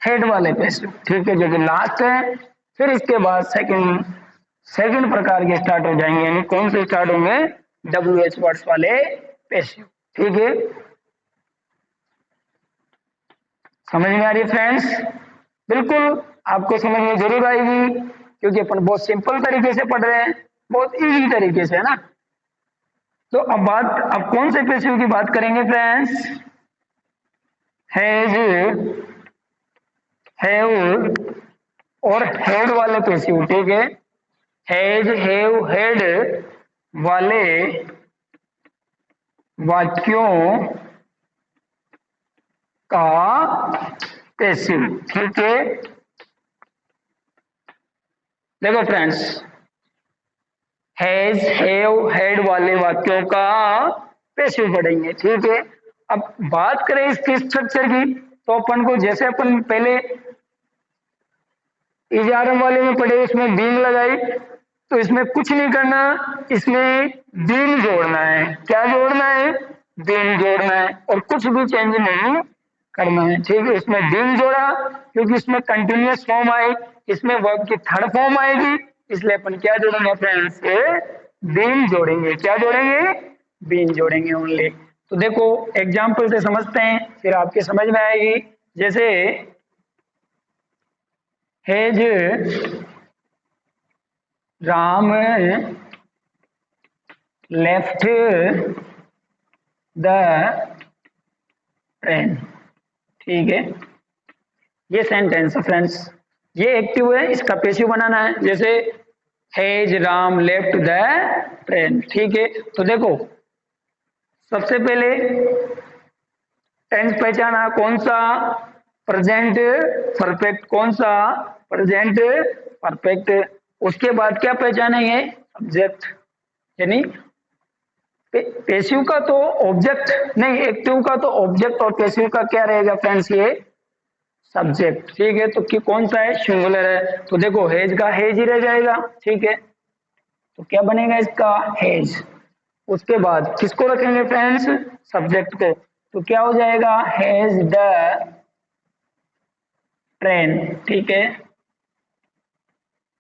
हेड वाले पेशिव। ठीक है, जो कि लास्ट है। फिर इसके बाद सेकंड प्रकार के स्टार्ट हो जाएंगे, यानी कौन से स्टार्ट होंगे? डब्ल्यू एच वर्ड्स वाले पेशिव। ठीक है, समझ में आ रही है फ्रेंड्स? बिल्कुल आपको समझ में जरूर आएगी क्योंकि अपन बहुत सिंपल तरीके से पढ़ रहे हैं, बहुत इजी तरीके से, है ना? तो अब कौन से पेशिव की बात करेंगे फ्रेंड्स? हैज, हैव और हेड वाले पैसिव, ठीक है, हैज हैव हेड वाले वाक्यों का पैसिव, ठीक है। देखो फ्रेंड्स, हैज हैव हेड वाले वाक्यों का पैसिव पढ़ेंगे, ठीक है। अब बात करें इसके स्ट्रक्चर की, तो अपन को जैसे अपन पहले इजारम वाले में पढ़े, उसमें बीन लगाई, तो इसमें कुछ नहीं करना, इसमें बीन जोड़ना है। क्या जोड़ना है? बीन जोड़ना है, और कुछ भी चेंज नहीं करना है, ठीक है। इसमें बीन जोड़ा क्योंकि इसमें कंटिन्यूअस फॉर्म आई, इसमें वर्ब की थर्ड फॉर्म आएगी, इसलिए अपन क्या जोड़ेंगे फ्रेंड्स? बीन जोड़ेंगे। क्या जोड़ेंगे? बीन जोड़ेंगे ओनली। तो देखो एग्जाम्पल से समझते हैं, फिर आपके समझ में आएगी। जैसे has Ram left the train, ठीक है। ये सेंटेंस है फ्रेंड्स, ये एक्टिव है, इसका पैसिव बनाना है। जैसे has Ram left the train, ठीक है। तो देखो सबसे पहले टेंस पहचाना, कौन सा? Present perfect. कौन सा? Present perfect. उसके बाद क्या पहचानेंगे? सब्जेक्ट, यानी पैसिव का तो ऑब्जेक्ट नहीं, एक्टिव का तो ऑब्जेक्ट और पैसिव का क्या रहेगा फ्रेंड्स? ये सब्जेक्ट, ठीक है। तो कि कौन सा है? सिंगुलर है, तो देखो हेज का हेज ही रह जाएगा, ठीक है। तो क्या बनेगा इसका? हेज। उसके बाद किसको रखेंगे फ्रेंड्स? सब्जेक्ट को। तो क्या हो जाएगा? हैज द ट्रेन, ठीक है,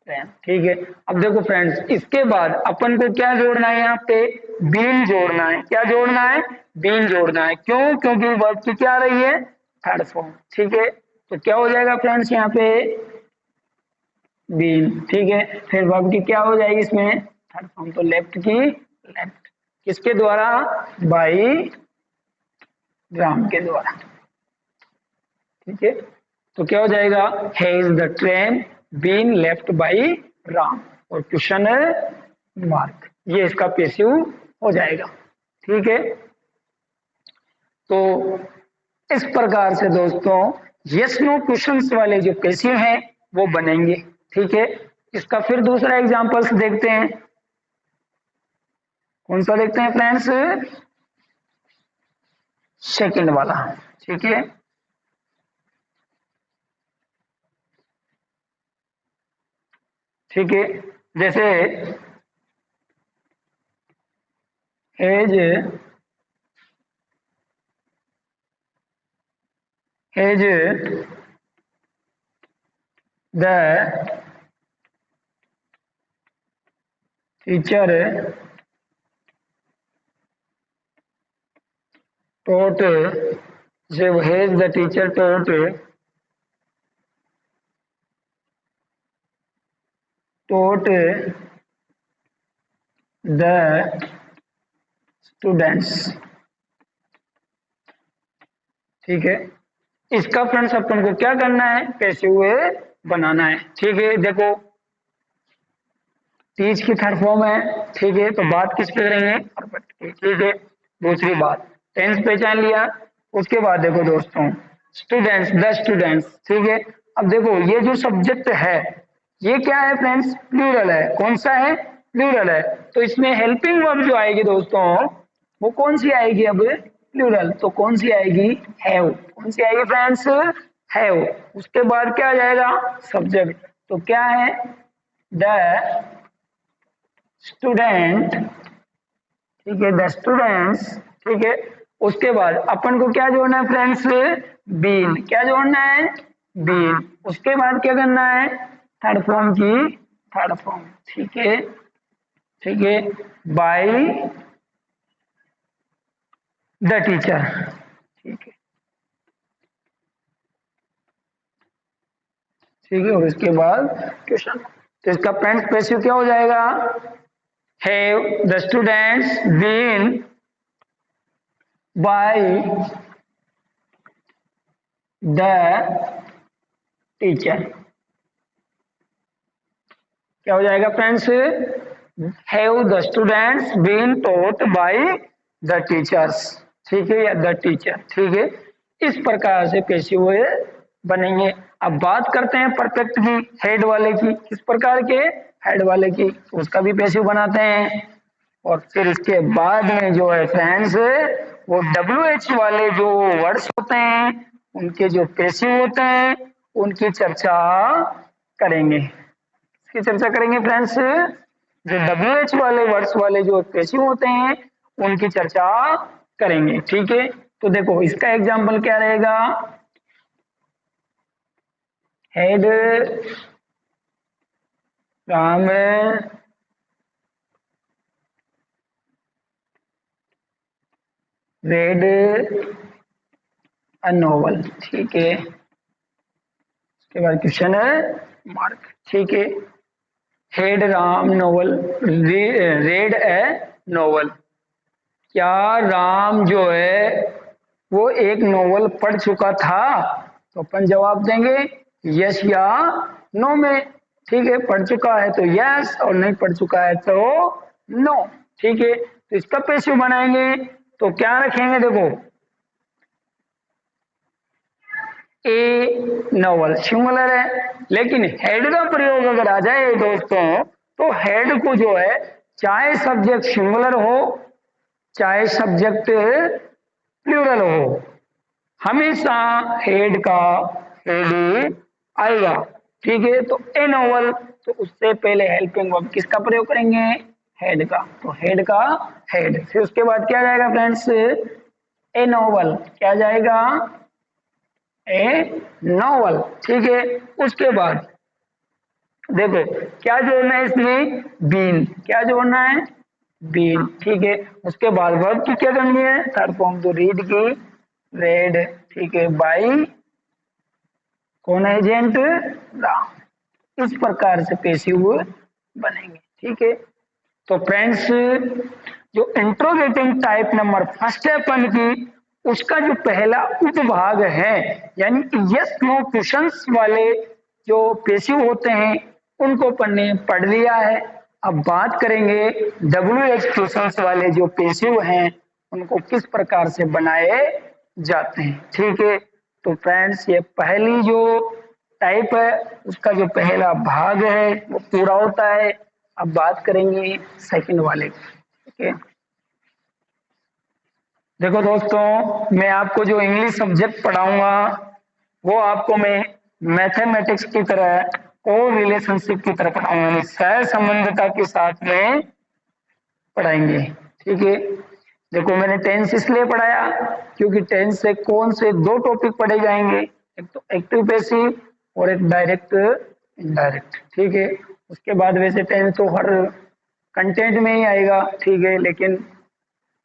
ट्रेन, ठीक है। अब देखो फ्रेंड्स, इसके बाद अपन को क्या जोड़ना है? यहाँ पे बीन जोड़ना है। क्या जोड़ना है? बीन जोड़ना है। क्यों? क्योंकि वर्ब की क्या आ रही है? थर्ड फॉर्म, ठीक है। तो क्या हो जाएगा फ्रेंड्स यहाँ पे? बीन, ठीक है। फिर वर्ब की क्या हो जाएगी इसमें? Third form. तो लेफ्ट की लेफ्ट, किसके द्वारा? बाई राम के द्वारा, ठीक है। तो क्या हो जाएगा? Has the train been left by Ram, और क्वेश्चन मार्क, ये इसका पैसिव हो जाएगा, ठीक है। तो इस प्रकार से दोस्तों यस नो क्वेश्चंस वाले जो पैसिव हैं वो बनेंगे, ठीक है। इसका फिर दूसरा एग्जांपल्स देखते हैं। कौन सा देखते हैं फ्रेंड्स? सेकंड वाला, ठीक है। ठीक है, जैसे हैज द टीचर taught, जब has the teacher taught the students, ठीक है। इसका फ्रेंड्स अपन को क्या करना है? पैसिव बनाना है, ठीक है। देखो टीच की थर्ड फॉर्म है, ठीक है, तो बात किस पे करेंगे? परफेक्ट की, ठीक है। दूसरी बात टेंस पहचान लिया। उसके बाद देखो दोस्तों स्टूडेंट्स, द स्टूडेंट्स, ठीक है। अब देखो ये जो सब्जेक्ट है ये क्या है फ्रेंड्स? प्लूरल है। कौन सा है? प्लूरल है। तो इसमें हेल्पिंग वर्ब जो आएगी दोस्तों वो कौन सी आएगी? अब प्लूरल, तो कौन सी आएगी? हैव। कौन सी आएगी फ्रेंड्स? हैव। उसके बाद क्या आ जाएगा? सब्जेक्ट। तो क्या है? द स्टूडेंट, ठीक है, द स्टूडेंट्स, ठीक है। उसके बाद अपन को क्या जोड़ना है फ्रेंड्स? बीन। क्या जोड़ना है? बीन। उसके बाद क्या करना है? थर्ड फॉर्म की थर्ड फॉर्म, ठीक है, ठीक है, बाय द टीचर, ठीक है, ठीक है। और इसके बाद क्वेश्चन। तो इसका फ्रेंड्स पैसिव क्या हो जाएगा? Have the students been by the teacher. क्या हो जाएगा friends? Have the students been taught by the teachers, ठीक है, या द टीचर, ठीक है। इस प्रकार से पैसिव वॉइस बनेंगे। अब बात करते हैं परफेक्ट की, हेड वाले की। किस प्रकार के? हेड वाले की, उसका भी पैसिव बनाते हैं। और फिर इसके बाद में जो है फ्रेंड्स, वो WH वाले जो वर्ड्स होते हैं उनके जो पैसिव होते हैं उनकी चर्चा करेंगे। इसकी चर्चा करेंगे फ्रेंड्स। जो WH वाले वर्ड्स वाले जो पैसिव होते हैं उनकी चर्चा करेंगे, ठीक है। तो देखो इसका एग्जाम्पल क्या रहेगा? हेड राम रेड अ नोवेल, ठीक है। उसके बाद क्वेश्चन है मार्क, ठीक है। हेड राम नोवेल रेड ए नोवेल। क्या राम जो है वो एक नोवेल पढ़ चुका था? तो अपन जवाब देंगे यस या नो में, ठीक है। पढ़ चुका है तो यस, और नहीं पढ़ चुका है तो नो, ठीक है। तो इसका पैसिव बनाएंगे तो क्या रखेंगे? देखो ए नोवेल सिंगुलर है, लेकिन हेड का प्रयोग अगर आ जाए दोस्तों तो हेड को जो है चाहे सब्जेक्ट सिंगुलर हो चाहे सब्जेक्ट प्लूरल हो, हमेशा हेड का हेड आएगा, ठीक है। तो ए नोवेल, तो उससे पहले हेल्पिंग वर्ब किसका प्रयोग करेंगे? हेड का। तो हेड का हेड। फिर उसके बाद क्या जाएगा फ्रेंड्स? ए नोवेल, क्या जाएगा? ए नोवेल, ठीक है। उसके बाद देखो क्या जोड़ना है इसमें? बीन। क्या जोड़ना है? बीन, ठीक है। उसके बाद वर्ब की क्या करनी है? थर्ड फॉर्म तो रीड की, रेड, ठीक है, बाई कौन एजेंट? राम। इस प्रकार से पैसिव बनेंगे, ठीक है। तो फ्रेंड्स जो इंट्रोगेटिंग टाइप नंबर फर्स्ट है अपन की, उसका जो पहला उपभाग है यानी कि यस नो क्वेश्चंस वाले जो पैसिव होते हैं उनको अपन ने पढ़ लिया है। अब बात करेंगे WH क्वेश्चंस वाले जो पैसिव हैं उनको किस प्रकार से बनाए जाते हैं, ठीक है। तो फ्रेंड्स ये पहली जो टाइप है उसका जो पहला भाग है वो पूरा होता है। अब बात करेंगे सेकंड वाले की, ठीक है। देखो दोस्तों मैं आपको जो इंग्लिश सब्जेक्ट पढ़ाऊंगा वो आपको मैं मैथमेटिक्स की तरह और रिलेशनशिप की तरह पढ़ाऊंगा, सह संबंधता के साथ में पढ़ाएंगे, ठीक है। देखो मैंने टेंस इसलिए पढ़ाया क्योंकि टेंस से कौन से दो टॉपिक पढ़े जाएंगे, एक तो एक्टिव पैसिव और एक डायरेक्ट इनडायरेक्ट, ठीक है। उसके बाद वैसे टेंस तो हर कंटेंट में ही आएगा, ठीक है, लेकिन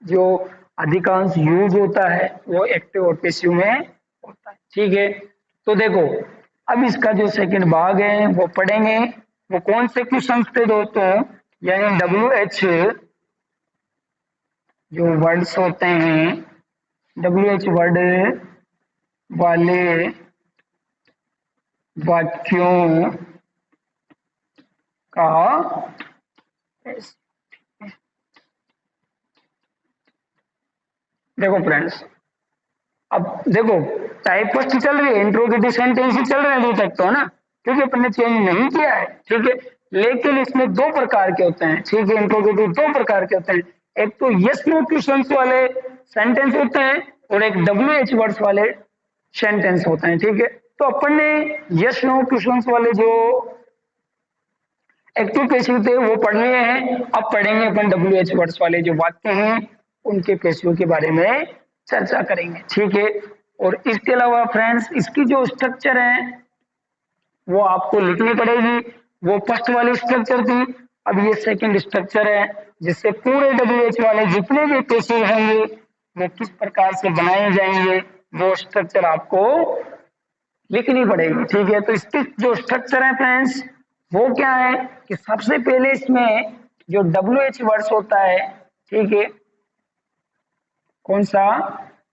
जो अधिकांश यूज होता है वो एक्टिव और पैसिव में होता है, ठीक है। तो देखो अब इसका जो सेकंड भाग है वो पढ़ेंगे। वो कौन से क्वेश्चन थे दोस्तों? यानी WH जो वर्ड्स होते हैं, WH वर्ड वाले वाक्यों का देखो फ्रेंड्स, अब देखो टाइप फर्स्ट चल रही है, इंट्रोगेटिव सेंटेंस ही चल रहे हैं अभी तक तो, है ना, क्योंकि अपन ने चेंज नहीं किया है, ठीक है। लेकिन इसमें दो प्रकार के होते हैं, ठीक है, इंट्रोगेटिव दो प्रकार के होते हैं। एक तो यस नो क्वेश्चंस वाले सेंटेंस होते हैं और एक WH वर्ड्स वाले सेंटेंस होते हैं, ठीक है। तो अपन ने यस नो क्वेश्चंस वाले जो एक्टिव पैसिव थे वो पढ़ लिए हैं। अब पढ़ेंगे अपन WH वर्ड्स वाले जो वाक्य हैं उनके पैसिव के बारे में चर्चा करेंगे, ठीक है। और इसके अलावा फ्रेंड्स इसकी जो स्ट्रक्चर है वो आपको लिखनी पड़ेगी। वो फर्स्ट वाली स्ट्रक्चर थी, अब ये सेकंड स्ट्रक्चर है, जिससे पूरे WH वाले जितने भी पैसिव होंगे वो किस प्रकार से बनाए जाएंगे वो स्ट्रक्चर आपको लिखनी पड़ेगी, ठीक है। तो इसकी जो स्ट्रक्चर है फ्रेंड्स वो क्या है कि सबसे पहले इसमें जो WH वर्ड्स होता है, ठीक है, कौन सा?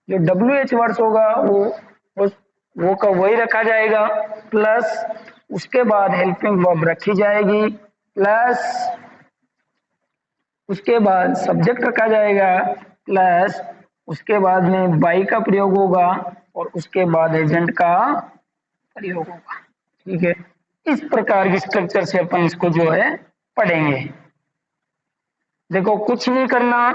जो WH वर्ड्स होगा वो का वही रखा जाएगा, प्लस उसके बाद हेल्पिंग वर्ब रखी जाएगी, प्लस उसके बाद सब्जेक्ट रखा जाएगा, प्लस उसके बाद में बाई का प्रयोग होगा और उसके बाद एजेंट का प्रयोग होगा। ठीक है, इस प्रकार की स्ट्रक्चर से अपन इसको जो है पढ़ेंगे। देखो कुछ नहीं करना,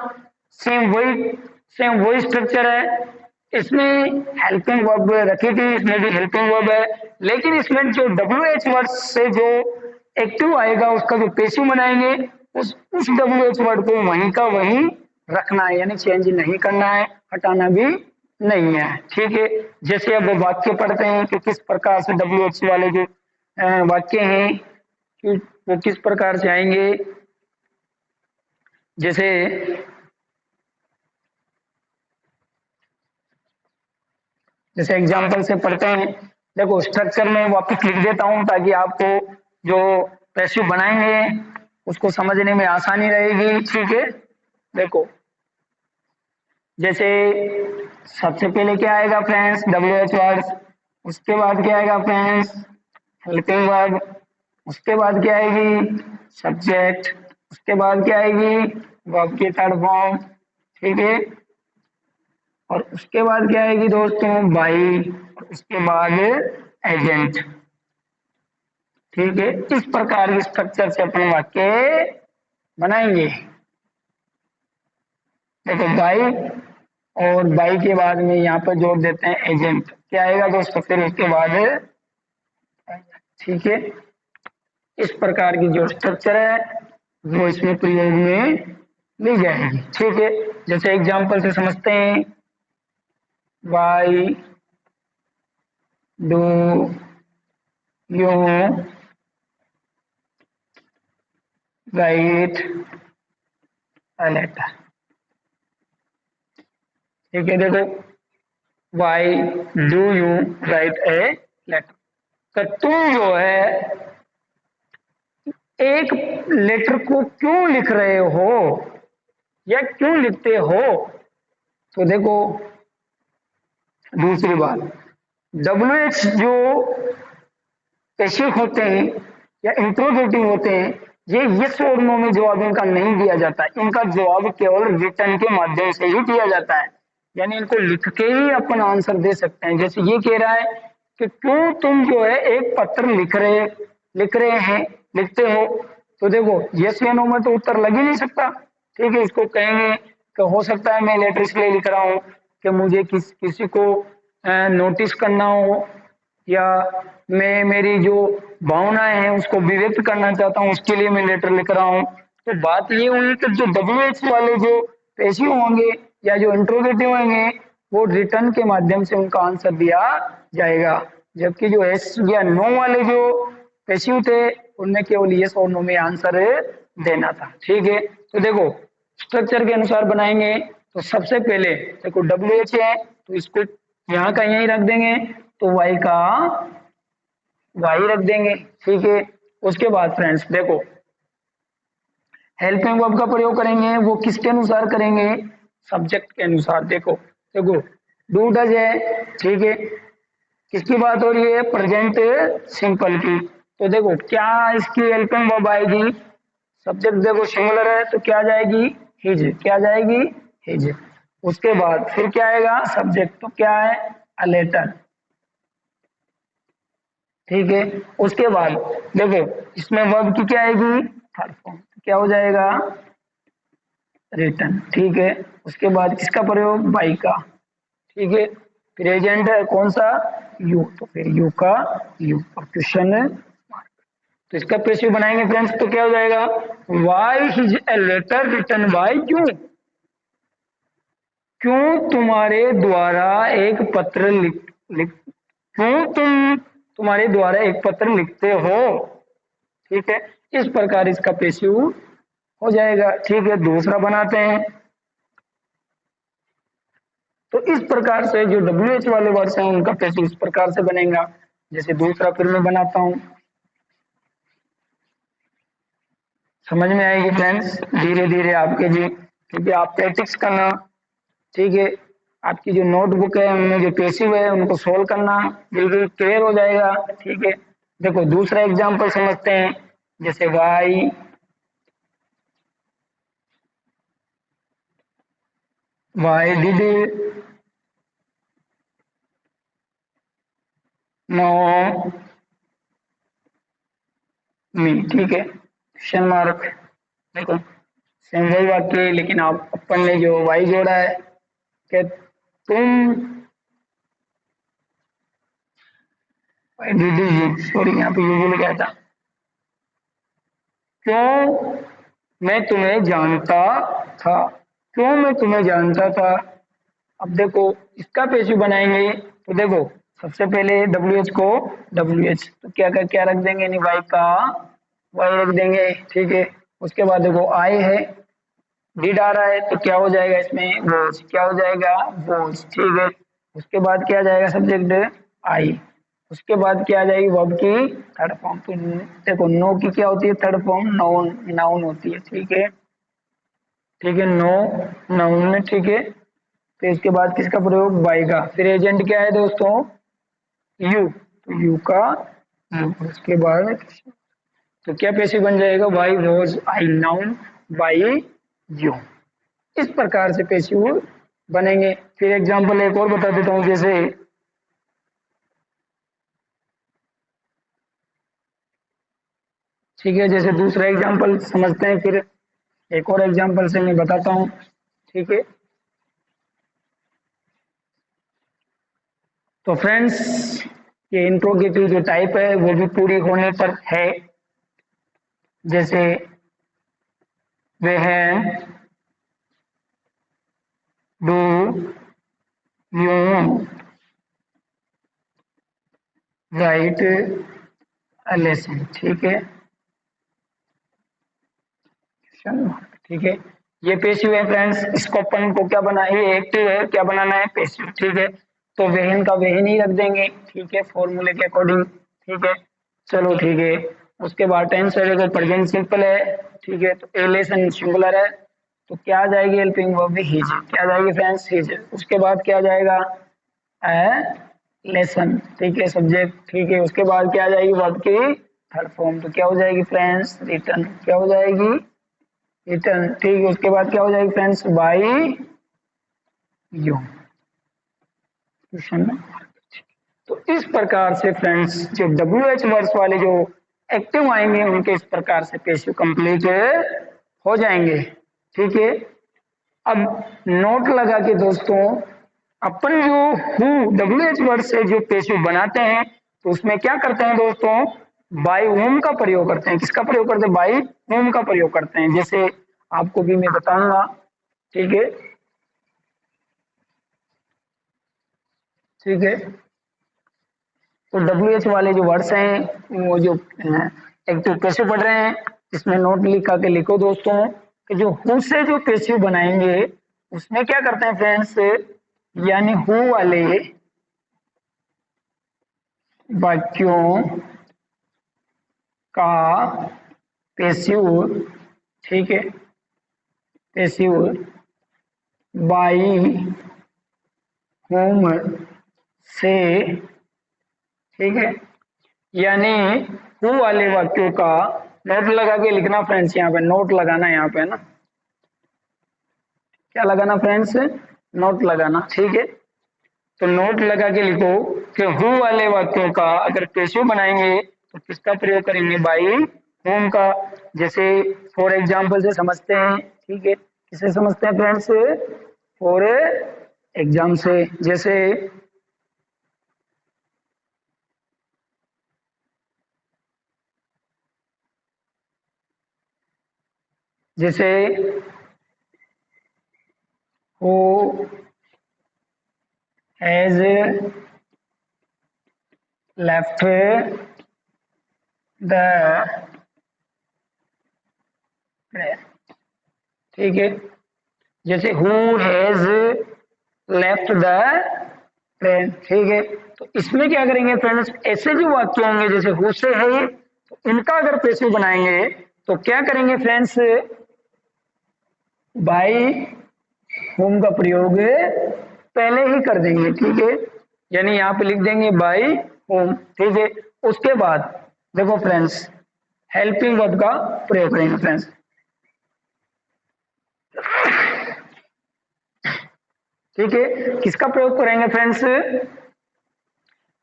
सेम वही स्ट्रक्चर है। इसमें हेल्पिंग वर्ब रखी थी, इसमें भी हेल्पिंग वर्ब है, लेकिन इसमें जो WH वर्ड से जो एक्टिव आएगा उसका जो पैसिव बनाएंगे, उस WH वर्ड को वहीं का वहीं रखना है, यानी चेंज नहीं करना है, हटाना भी नहीं है। ठीक है, जैसे अब वाक्य पढ़ते हैं कि किस प्रकार से WH वाले जो वाक्य हैं कि वो किस प्रकार से आएंगे। जैसे एग्जाम्पल से पढ़ते हैं। देखो स्ट्रक्चर में वापस लिख देता हूं ताकि आपको जो पैसिव बनाएंगे उसको समझने में आसानी रहेगी। ठीक है, देखो जैसे सबसे पहले क्या आएगा फ्रेंड्स, WH वर्ड, उसके बाद क्या आएगा फ्रेंड्स, हेल्पिंग वर्ब, उसके बाद क्या आएगी सब्जेक्ट, उसके बाद क्या आएगी वर्ब की थर्ड फॉर्म। ठीक है, और उसके बाद क्या आएगी दोस्तों बाई, और उसके बाद एजेंट। ठीक है, इस प्रकार के स्ट्रक्चर से अपने वाक्य बनाएंगे। देखो बाई और बाई के बाद में यहाँ पर जोड़ देते हैं एजेंट, क्या आएगा दोस्तों फिर उसके बाद। ठीक है, इस प्रकार की जो स्ट्रक्चर है वो इसमें प्रयोग में ली जाएगी। ठीक है, जैसे एग्जांपल से समझते हैं, why do you write a letter. ठीक है, देखो why do you write a letter, तो तुम जो है एक लेटर को क्यों लिख रहे हो या क्यों लिखते हो। तो देखो दूसरी बात, WH जो पैसिव होते हैं या इंट्रोगेटिव होते हैं, ये यस और नो में जवाब इनका नहीं दिया जाता, इनका जवाब केवल रिटर्न के माध्यम से ही दिया जाता है, यानी इनको लिख के ही अपन आंसर दे सकते हैं। जैसे ये कह रहा है कि क्यों तुम जो है एक पत्र लिखते हो, तो देखो यस या नो में तो उत्तर लग ही नहीं सकता। ठीक है, इसको कहेंगे कि हो सकता है मैं लेटर इसलिए लिख रहा हूँ कि मुझे किसी को नोटिस करना हो, या मैं मेरी जो भावनाएं हैं उसको व्यक्त करना चाहता हूँ, उसके लिए मैं लेटर लिख रहा हूँ। तो बात ये हुई कि जो WH वाले जो पैसिव होंगे या जो इंट्रोगेटिव होंगे वो रिटर्न के माध्यम से उनका आंसर दिया जाएगा, जबकि जो एस या नो वाले जो पैसिव थे उनमें केवल यस और नो में आंसर देना था। ठीक है, तो देखो स्ट्रक्चर के अनुसार बनाएंगे। तो सबसे पहले देखो WH है तो इसको यहाँ का यहीं रख देंगे, तो वाई का वाई रख देंगे। ठीक है, उसके बाद फ्रेंड्स देखो हेल्पिंग वर्ब का प्रयोग करेंगे, वो किसके अनुसार करेंगे, सब्जेक्ट के अनुसार। देखो देखो डू डज है, ठीक है, किसकी बात हो रही है, प्रेजेंट सिंपल की। तो देखो क्या इसकी हेल्पिंग वर्ब आएगी, सब्जेक्ट देखो सिंगुलर है तो क्या जाएगी हिज, क्या जाएगी हिज। उसके बाद फिर क्या आएगा सब्जेक्ट, तो क्या है अ लेटर। ठीक है, उसके बाद देखो इसमें वर्ब की क्या आएगी थर्ड फॉर्म, क्या हो जाएगा रिटर्न। ठीक है, उसके बाद किसका प्रयोग बाई का। ठीक है, फिर एजेंट है कौन सा यू, तो फिर यू का यू और क्वेश्चन मार्क। तो इसका पैसिव बनाएंगे फ्रेंड्स, तो क्या हो जाएगा why is a letter written by you, क्यों तुम्हारे द्वारा एक पत्र क्यों तुम्हारे द्वारा एक पत्र लिखते हो। ठीक है, इस प्रकार इसका पैसिव हो जाएगा। ठीक है, दूसरा बनाते हैं। तो इस प्रकार से जो WH वाले वर्ड्स हैं उनका पैसिव इस प्रकार से बनेगा। जैसे दूसरा फिर मैं बनाता हूं, समझ में आएगी फ्रेंड्स धीरे धीरे आपके जी, क्योंकि आप प्रैक्टिस करना। ठीक है, आपकी जो नोटबुक है उनमें जो पेसिव है उनको सोल्व करना बिल्कुल क्लियर हो जाएगा। ठीक है, देखो दूसरा एग्जांपल समझते हैं। जैसे वाई डिड नो मी। ठीक है, क्वेश्चन मार्क। देखो सेम वही वाक्य है, लेकिन आप अपन ने जो वाई जोड़ा है कि तुम, सॉरी यहाँ पे यूजुअली क्या था, क्यों मैं तुम्हें जानता था, क्यों मैं तुम्हें जानता था। अब देखो इसका पेशु बनाएंगे तो देखो सबसे पहले डब्ल्यू एच को डब्ल्यू एच तो क्या रख देंगे, यानी वाई का वाई रख देंगे। ठीक है, उसके बाद देखो आई है, डिड आ रहा है तो क्या हो जाएगा इसमें, वॉज। क्या हो जाएगा, वॉज। ठीक है, उसके बाद क्या जाएगा, सब्जेक्ट आई। उसके बाद क्या आ जाएगी, वर्ब की थर्ड फॉर्म। तो देखो नो की क्या होती है, थर्ड फॉर्म नाउन, नाउन होती है। ठीक है, ठीक है, नो नाउन में। ठीक है, फिर इसके बाद किसका प्रयोग, बाई का। फिर एजेंट क्या है दोस्तों, यू, तो यू का यू। उसके बाद तो क्या पैसे बन जाएगा, by was I known by you. इस प्रकार से पैसिव बनेंगे। फिर एग्जांपल एक और बता देता हूं। जैसे ठीक है, जैसे दूसरा एग्जांपल समझते हैं, फिर एक और एग्जांपल से मैं बताता हूं। ठीक है, तो फ्रेंड्स ये इंट्रोगेटिव जो टाइप है वो भी पूरी होने पर है। जैसे वह डू यू राइट लेसन। ठीक है, ठीक है, ये पेसिव है फ्रेंड्स। इसको अपन को क्या बना, ये एक्टिव है, क्या बनाना है, पेसिव। ठीक है, तो वेहन का वेहन ही रख देंगे। ठीक है, फॉर्मूले के अकॉर्डिंग। ठीक है, चलो ठीक है। उसके बाद टेंस है, देखो प्रेजेंट सिंपल है। ठीक है, तो ए लेसन सिंगुलर है, तो क्या आ जाएगी, हेल्पिंग वर्ब हिज। क्या आ जाएगी फ्रेंड्स, हिज। उसके बाद क्या आ जाएगा, लेसन। ठीक है, सब्जेक्ट। ठीक है, उसके बाद क्या आ जाएगी, वर्ब की थर्ड फॉर्म, तो क्या हो जाएगी फ्रेंड्स, रिटर्न। क्या हो जाएगी, रिटर्न। ठीक है, उसके बाद क्या हो जाएगी फ्रेंड्स, बाई यू। क्वेश्चन। तो इस प्रकार से फ्रेंड्स जो डब्ल्यू एच वर्ड्स वाले जो एक्टिव आएंगे उनके इस प्रकार से पेसिव कंप्लीट हो जाएंगे। ठीक है, अब नोट लगा के दोस्तों अपन जो हु डब्ल्यू एच वर्ड से जो पेसिव बनाते हैं तो उसमें क्या करते हैं दोस्तों, बाई होम का प्रयोग करते हैं। किसका प्रयोग करते हैं, बाई होम का प्रयोग करते हैं। जैसे आपको भी मैं बताऊंगा। ठीक है, ठीक है, तो डब्ल्यू एच वाले जो वर्ड्स हैं वो जो एक्टिव कैसे पढ़ रहे हैं, इसमें नोट लिखा के लिखो दोस्तों कि जो हु से जो पेसिव बनाएंगे उसमें क्या करते हैं फ्रेंड्स, यानी हु वाले वाक्यों का पेसिव। ठीक है, पेसिव बाई होम से। ठीक है, यानी हु वाले वाक्यों का नोट लगा के लिखना फ्रेंड्स। यहाँ पे नोट लगाना, यहाँ पे ना क्या लगाना फ्रेंड्स, नोट लगाना। ठीक है, तो नोट लगा के लिखो कि हु वाले वाक्यों का अगर पेशिव बनाएंगे तो किसका प्रयोग करेंगे, बाई होम का। जैसे फॉर एग्जाम्पल से समझते हैं। ठीक है, किसे समझते हैं फ्रेंड्स, फॉर एग्जाम से। जैसे जैसे who has left the train. ठीक है, जैसे who has left the train. ठीक है, तो इसमें क्या करेंगे फ्रेंड्स, ऐसे जो वाक्य होंगे जैसे हु से है ये, तो इनका अगर पेसिव बनाएंगे तो क्या करेंगे फ्रेंड्स, बाई होम का प्रयोग पहले ही कर देंगे, ठीक है, यानी यहाँ पे लिख देंगे बाई होम, ठीक है। उसके बाद देखो फ्रेंड्स, हेल्पिंग वर्ब का प्रयोग करेंगे फ्रेंड्स। ठीक है, किसका प्रयोग करेंगे फ्रेंड्स?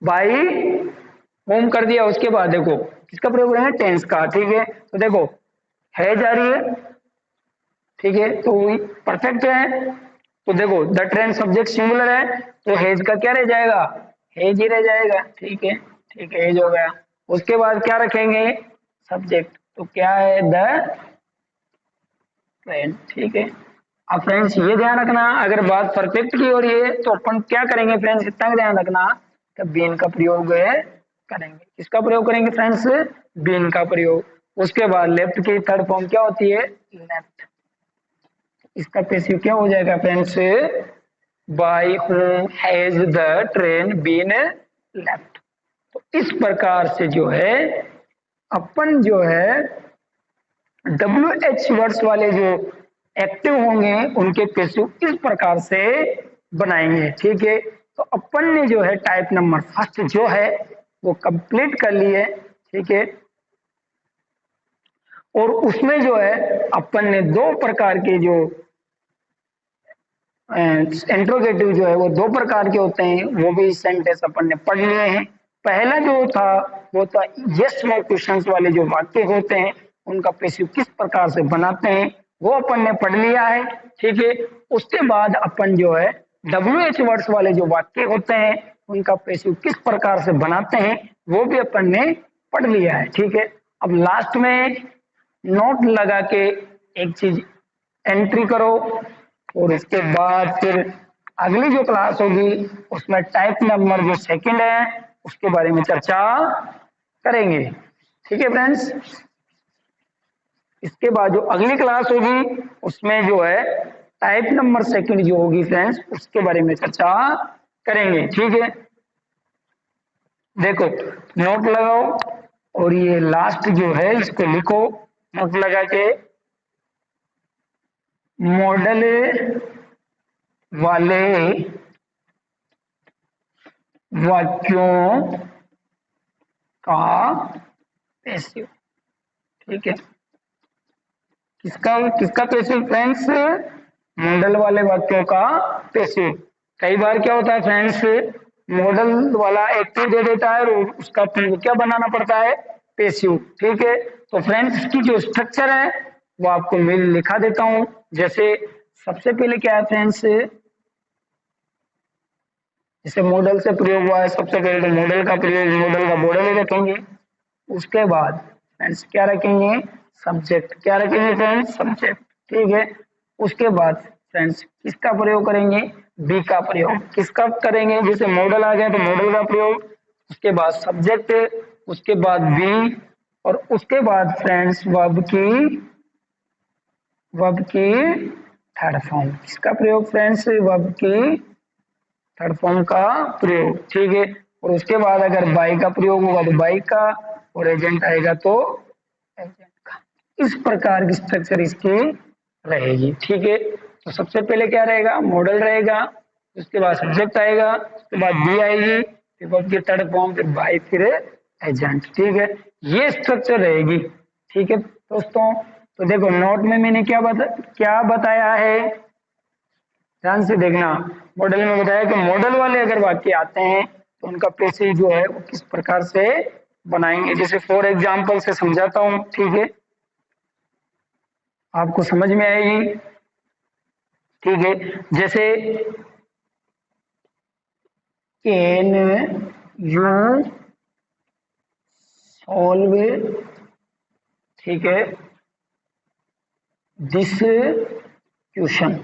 बाई होम कर दिया, उसके बाद देखो किसका प्रयोग करेंगे? टेंस का, ठीक है। तो देखो है जा रही है, ठीक है, तो परफेक्ट है। तो देखो द ट्रेन सब्जेक्ट सिंगुलर है, तो हेज का क्या रह जाएगा? हेज ही रह जाएगा, ठीक है, ठीक है, हेज हो गया। उसके बाद क्या रखेंगे? सब्जेक्ट, तो क्या है? द ट्रेन, ठीक है। अब फ्रेंड्स ये ध्यान रखना, अगर बात परफेक्ट की हो रही है तो अपन क्या करेंगे फ्रेंड्स? इतना ध्यान रखना कि बीन का प्रयोग करेंगे। किसका प्रयोग करेंगे फ्रेंड्स? बीन का प्रयोग। उसके बाद लेफ्ट की थर्ड फॉर्म क्या होती है? लेफ्ट। इसका पैसिव क्या हो जाएगा friends? By whom has the train been left. तो इस प्रकार से जो है अपन जो है WH वर्ड्स वाले जो एक्टिव होंगे उनके पैसिव इस प्रकार से बनाएंगे, ठीक है। तो अपन ने जो है टाइप नंबर फर्स्ट जो है वो कंप्लीट कर ली है, ठीक है। और उसमें जो है अपन ने दो प्रकार के जो इंट्रोगेटिव जो है वो दो प्रकार के होते हैं, वो भी सेंटेंस अपन ने पढ़ लिए हैं। पहला जो था वो था यस नो क्वेश्चंस वाले जो वाक्य होते हैं उनका पैसिव किस प्रकार से बनाते हैं वो अपन ने पढ़ लिया है, ठीक है। उसके बाद अपन जो है WH वर्ड्स वाले जो वाक्य होते हैं उनका पैसिव किस प्रकार से बनाते हैं वो भी अपन ने पढ़ लिया है, ठीक है। अब लास्ट में नोट लगा के एक चीज एंट्री करो और इसके बाद फिर अगली जो क्लास होगी उसमें टाइप नंबर जो सेकंड है उसके बारे में चर्चा करेंगे, ठीक है फ्रेंड्स। इसके बाद जो अगली क्लास होगी उसमें जो है टाइप नंबर सेकंड जो होगी फ्रेंड्स उसके बारे में चर्चा करेंगे, ठीक है। देखो नोट लगाओ और ये लास्ट जो है इसको लिखो नोट लगा के। मॉडल वाले वाक्यों का पैसिव, ठीक है। किसका किसका पैसिव फ्रेंड्स? मॉडल वाले वाक्यों का पैसिव। कई बार क्या होता है फ्रेंड्स, मॉडल वाला एक्टिव दे देता है और उसका क्या बनाना पड़ता है? पैसिव, ठीक है। तो फ्रेंड्स इसकी जो स्ट्रक्चर है वो आपको मैं लिखा देता हूं। जैसे सबसे पहले क्या है फ्रेंड्स, जैसे मॉडल से प्रयोग हुआ है, सबसे पहले तो मॉडल का प्रयोग, मॉडल का मॉडल रखेंगे। उसके बाद फ्रेंड्स क्या रखेंगे? सब्जेक्ट। क्या रखेंगे फ्रेंड्स? सब्जेक्ट, ठीक है। उसके बाद फ्रेंड्स किसका प्रयोग करेंगे? बी का प्रयोग। किसका करेंगे? जैसे मॉडल आ गया तो मॉडल का प्रयोग, उसके बाद सब्जेक्ट, उसके बाद बी, और उसके बाद फ्रेंड्स वर्ब की थर्ड फॉर्म। किसका प्रयोग फ्रेंड्स? वर्ब की थर्ड फॉर्म का प्रयोग, ठीक है। और उसके बाद अगर बाई का प्रयोग होगा तो बाई का, और एजेंट आएगा तो एजेंट का। इस प्रकार की स्ट्रक्चर इसकी रहेगी, ठीक है। तो सबसे पहले क्या रहेगा? मॉडल रहेगा, उसके बाद सब्जेक्ट आएगा, उसके बाद बी आएगी, फिर वर्ब की थर्ड फॉर्म, फिर बाई, फिर एजेंट, ठीक है। ये स्ट्रक्चर रहेगी, ठीक है दोस्तों। तो देखो नोट में मैंने क्या बताया है, ध्यान से देखना। मॉडल में बताया कि मॉडल वाले अगर वाक्य आते हैं तो उनका पैसिव जो है वो किस प्रकार से बनाएंगे। जैसे फॉर एग्जांपल से समझाता हूं, ठीक है, आपको समझ में आएगी, ठीक है। जैसे कैन यू सॉल्व, ठीक है, दिस क्वेश्चन,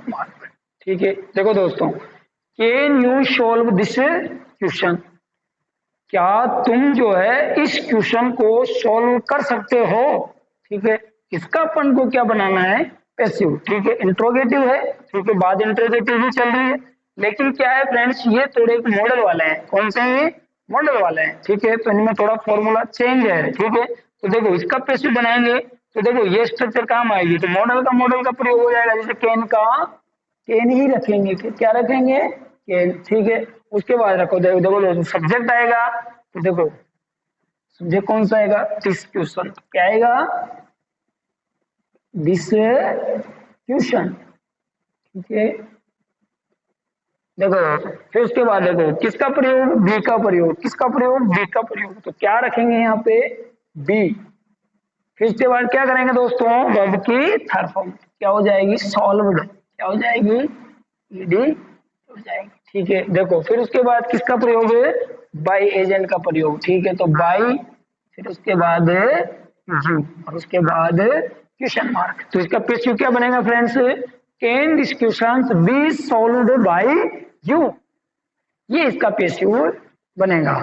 मार्क, ठीक है। देखो दोस्तों, can you solve this question, क्या तुम जो है इस क्वेश्चन को सॉल्व कर सकते हो, ठीक है। इसका अपन को क्या बनाना है? पैसिव, ठीक है। इंट्रोगेटिव है, ठीक है, बाद इंट्रोगेटिव ही चल रही है, लेकिन क्या है फ्रेंड्स ये थोड़े मॉडल वाले हैं। कौन से हैं? मॉडल वाले हैं, ठीक है। तो इनमें थोड़ा फॉर्मूला चेंज है, ठीक है। तो देखो इसका पैसिव बनाएंगे तो देखो ये स्ट्रक्चर काम आएगी, तो मॉडल का प्रयोग हो जाएगा, जैसे कैन ही रखेंगे, क्या रखेंगे, कैन, ठीक है। उसके बाद रखो, देखो देखो सब्जेक्ट आएगा, तो देखो सब्जेक्ट कौन सा आएगा, दिस क्वेश्चन, क्या आएगा, दिस क्वेश्चन, ठीक है। देखो फिर उसके बाद देखो किसका प्रयोग, बी का प्रयोग, किसका प्रयोग, बी का प्रयोग, तो क्या रखेंगे यहाँ पे, बी। फिर उसके बाद क्या करेंगे दोस्तों, वर्ब की थर्ड फॉर्म क्या हो जाएगी, सॉल्व्ड, क्या हो जाएगी, ईडी हो जाएगी, ठीक है। देखो फिर उसके बाद किसका प्रयोग है, बाई एजेंट का प्रयोग, ठीक है। तो बाई, फिर उसके बाद यू, और उसके बाद क्वेश्चन मार्क। तो इसका पेसिव क्या बनेगा friends, can this questions be solved by you, ये इसका पेसिव बनेगा।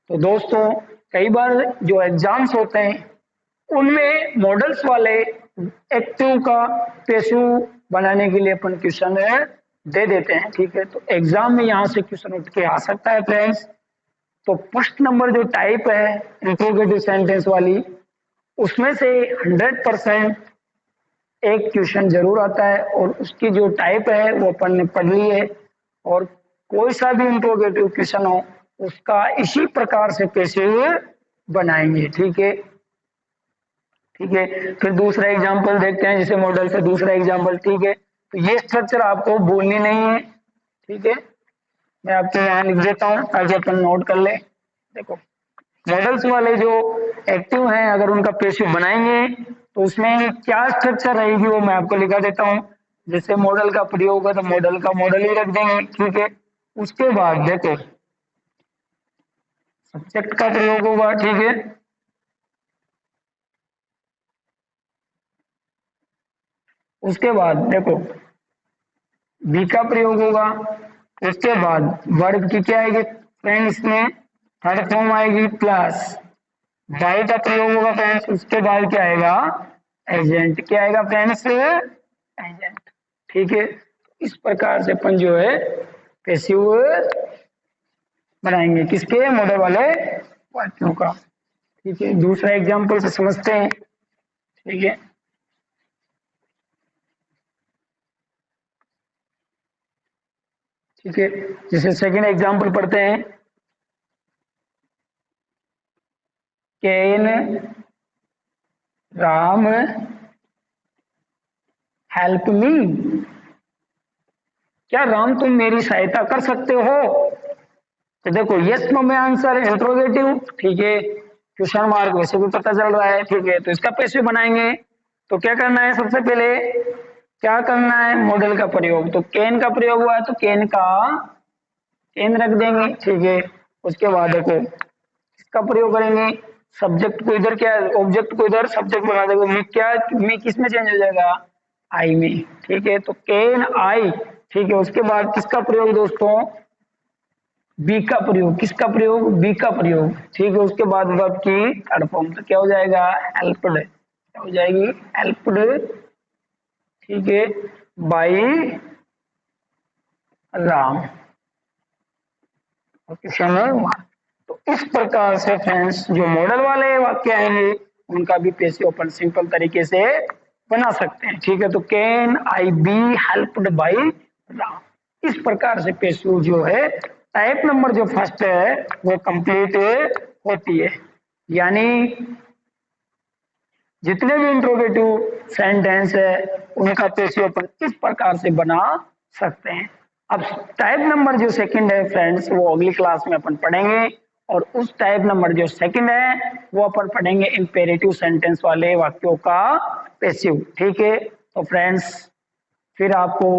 तो दोस्तों कई बार जो एग्जाम्स होते हैं उनमें मॉडल्स वाले एक्टिव का पेसिव बनाने के लिए अपन क्वेश्चन दे देते हैं, ठीक है। तो एग्जाम में यहाँ से क्वेश्चन उठ के आ सकता है फ्रेंड्स। तो फर्स्ट नंबर जो टाइप है इंट्रोगेटिव सेंटेंस वाली, उसमें से 100% एक क्वेश्चन जरूर आता है, और उसकी जो टाइप है वो अपन ने पढ़ ली है। और कोई सा भी इंट्रोगेटिव क्वेश्चन हो उसका इसी प्रकार से पेसिव बनाएंगे, ठीक है, ठीक है। फिर दूसरा एग्जाम्पल देखते हैं, जैसे मॉडल से दूसरा एग्जाम्पल, ठीक है। तो ये स्ट्रक्चर आपको भूलनी नहीं है, ठीक है। मैं आपको यहाँ लिख देता हूँ ताकि अपन नोट कर ले। देखो मॉडल्स वाले जो एक्टिव हैं अगर उनका पेसिव बनाएंगे तो उसमें क्या स्ट्रक्चर रहेगी वो मैं आपको लिखा देता हूँ। जैसे मॉडल का प्रयोग होगा तो मॉडल का मॉडल ही रख देंगे, ठीक है। उसके बाद देखो सब्जेक्ट का प्रयोग होगा, ठीक है। उसके बाद देखो बी का प्रयोग होगा। उसके बाद वर्ब की क्या आएगी फ्रेंड्स, में थर्ड फॉर्म आएगी, प्लस बाई का प्रयोग होगा फ्रेंड्स। उसके बाद क्या आएगा, एजेंट, क्या आएगा फ्रेंड्स, एजेंट, ठीक है। इस प्रकार से अपन जो है पैसिव बनाएंगे किसके, मॉडल वाले वाक्यों का, ठीक है। दूसरा एग्जांपल से समझते हैं, ठीक है। ठीक है, जैसे सेकंड एग्जांपल पढ़ते हैं, कैन राम हेल्प मी, क्या राम तुम मेरी सहायता कर सकते हो। तो देखो यस नो में आंसर इंट्रोगेटिव, ठीक है, क्वेश्चन मार्क वैसे भी पता चल रहा है, ठीक है। तो इसका पैसिव बनाएंगे तो क्या करना है, सबसे पहले क्या करना है, मॉडल का प्रयोग। तो कैन का प्रयोग हुआ है तो कैन का कैन रख देंगे, ठीक है। उसके बाद देखो इसका प्रयोग करेंगे, सब्जेक्ट को इधर क्या, ऑब्जेक्ट को इधर सब्जेक्ट बना देंगे, मी क्या, मी किस में चेंज हो जाएगा, आई में, ठीक है। तो कैन आई, ठीक है। उसके बाद किसका प्रयोग दोस्तों, बी का प्रयोग, किसका प्रयोग, बी का प्रयोग, ठीक है। उसके बाद वर्ब की थर्ड फॉर्म, तो क्या हो जाएगा, हेल्प्ड, क्या हो जाएगी, हेल्प्ड, ठीक है, बाई राम, तो इस प्रकार से फ्रेंड्स जो मॉडल वाले वाक्य आएंगे उनका भी पैसिव अपन सिंपल तरीके से बना सकते हैं, ठीक है। तो can I be helped by Ram, इस प्रकार से पैसिव जो है टाइप नंबर जो फर्स्ट है वो कंप्लीट होती है। यानी जितने भी इंट्रोगेटिव सेंटेंस है उनका पैसिव अपन इस प्रकार से बना सकते हैं। अब टाइप नंबर जो सेकंड है फ्रेंड्स वो अगली क्लास में अपन पढ़ेंगे, और उस टाइप नंबर जो सेकंड है वो अपन पढ़ेंगे इंपेरेटिव सेंटेंस वाले वाक्यों का पैसिव, ठीक है। तो फ्रेंड्स फिर आपको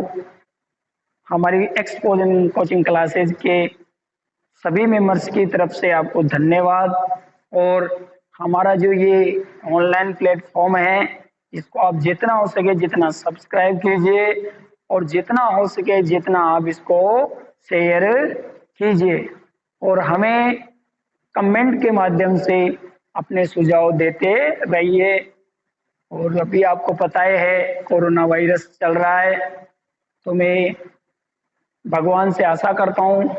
हमारी एक्सपोजन कोचिंग क्लासेज के सभी मेंबर्स की तरफ से आपको धन्यवाद। और हमारा जो ये ऑनलाइन प्लेटफॉर्म है इसको आप जितना हो सके जितना सब्सक्राइब कीजिए, और जितना हो सके जितना आप इसको शेयर कीजिए, और हमें कमेंट के माध्यम से अपने सुझाव देते रहिए। और अभी आपको पता है कोरोना वायरस चल रहा है, तो मैं भगवान से आशा करता हूँ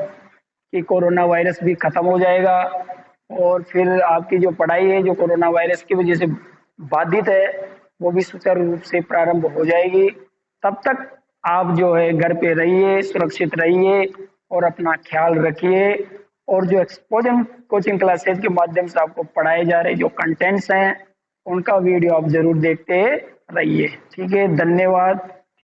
कि कोरोना वायरस भी खत्म हो जाएगा, और फिर आपकी जो पढ़ाई है जो कोरोना वायरस की वजह से बाधित है वो भी सुचारू रूप से प्रारंभ हो जाएगी। तब तक आप जो है घर पे रहिए, सुरक्षित रहिए और अपना ख्याल रखिए। और जो एक्सपोजन कोचिंग क्लासेज के माध्यम से आपको पढ़ाए जा रहे जो कंटेंट्स हैं उनका वीडियो आप जरूर देखते रहिए। ठीक है, धन्यवाद।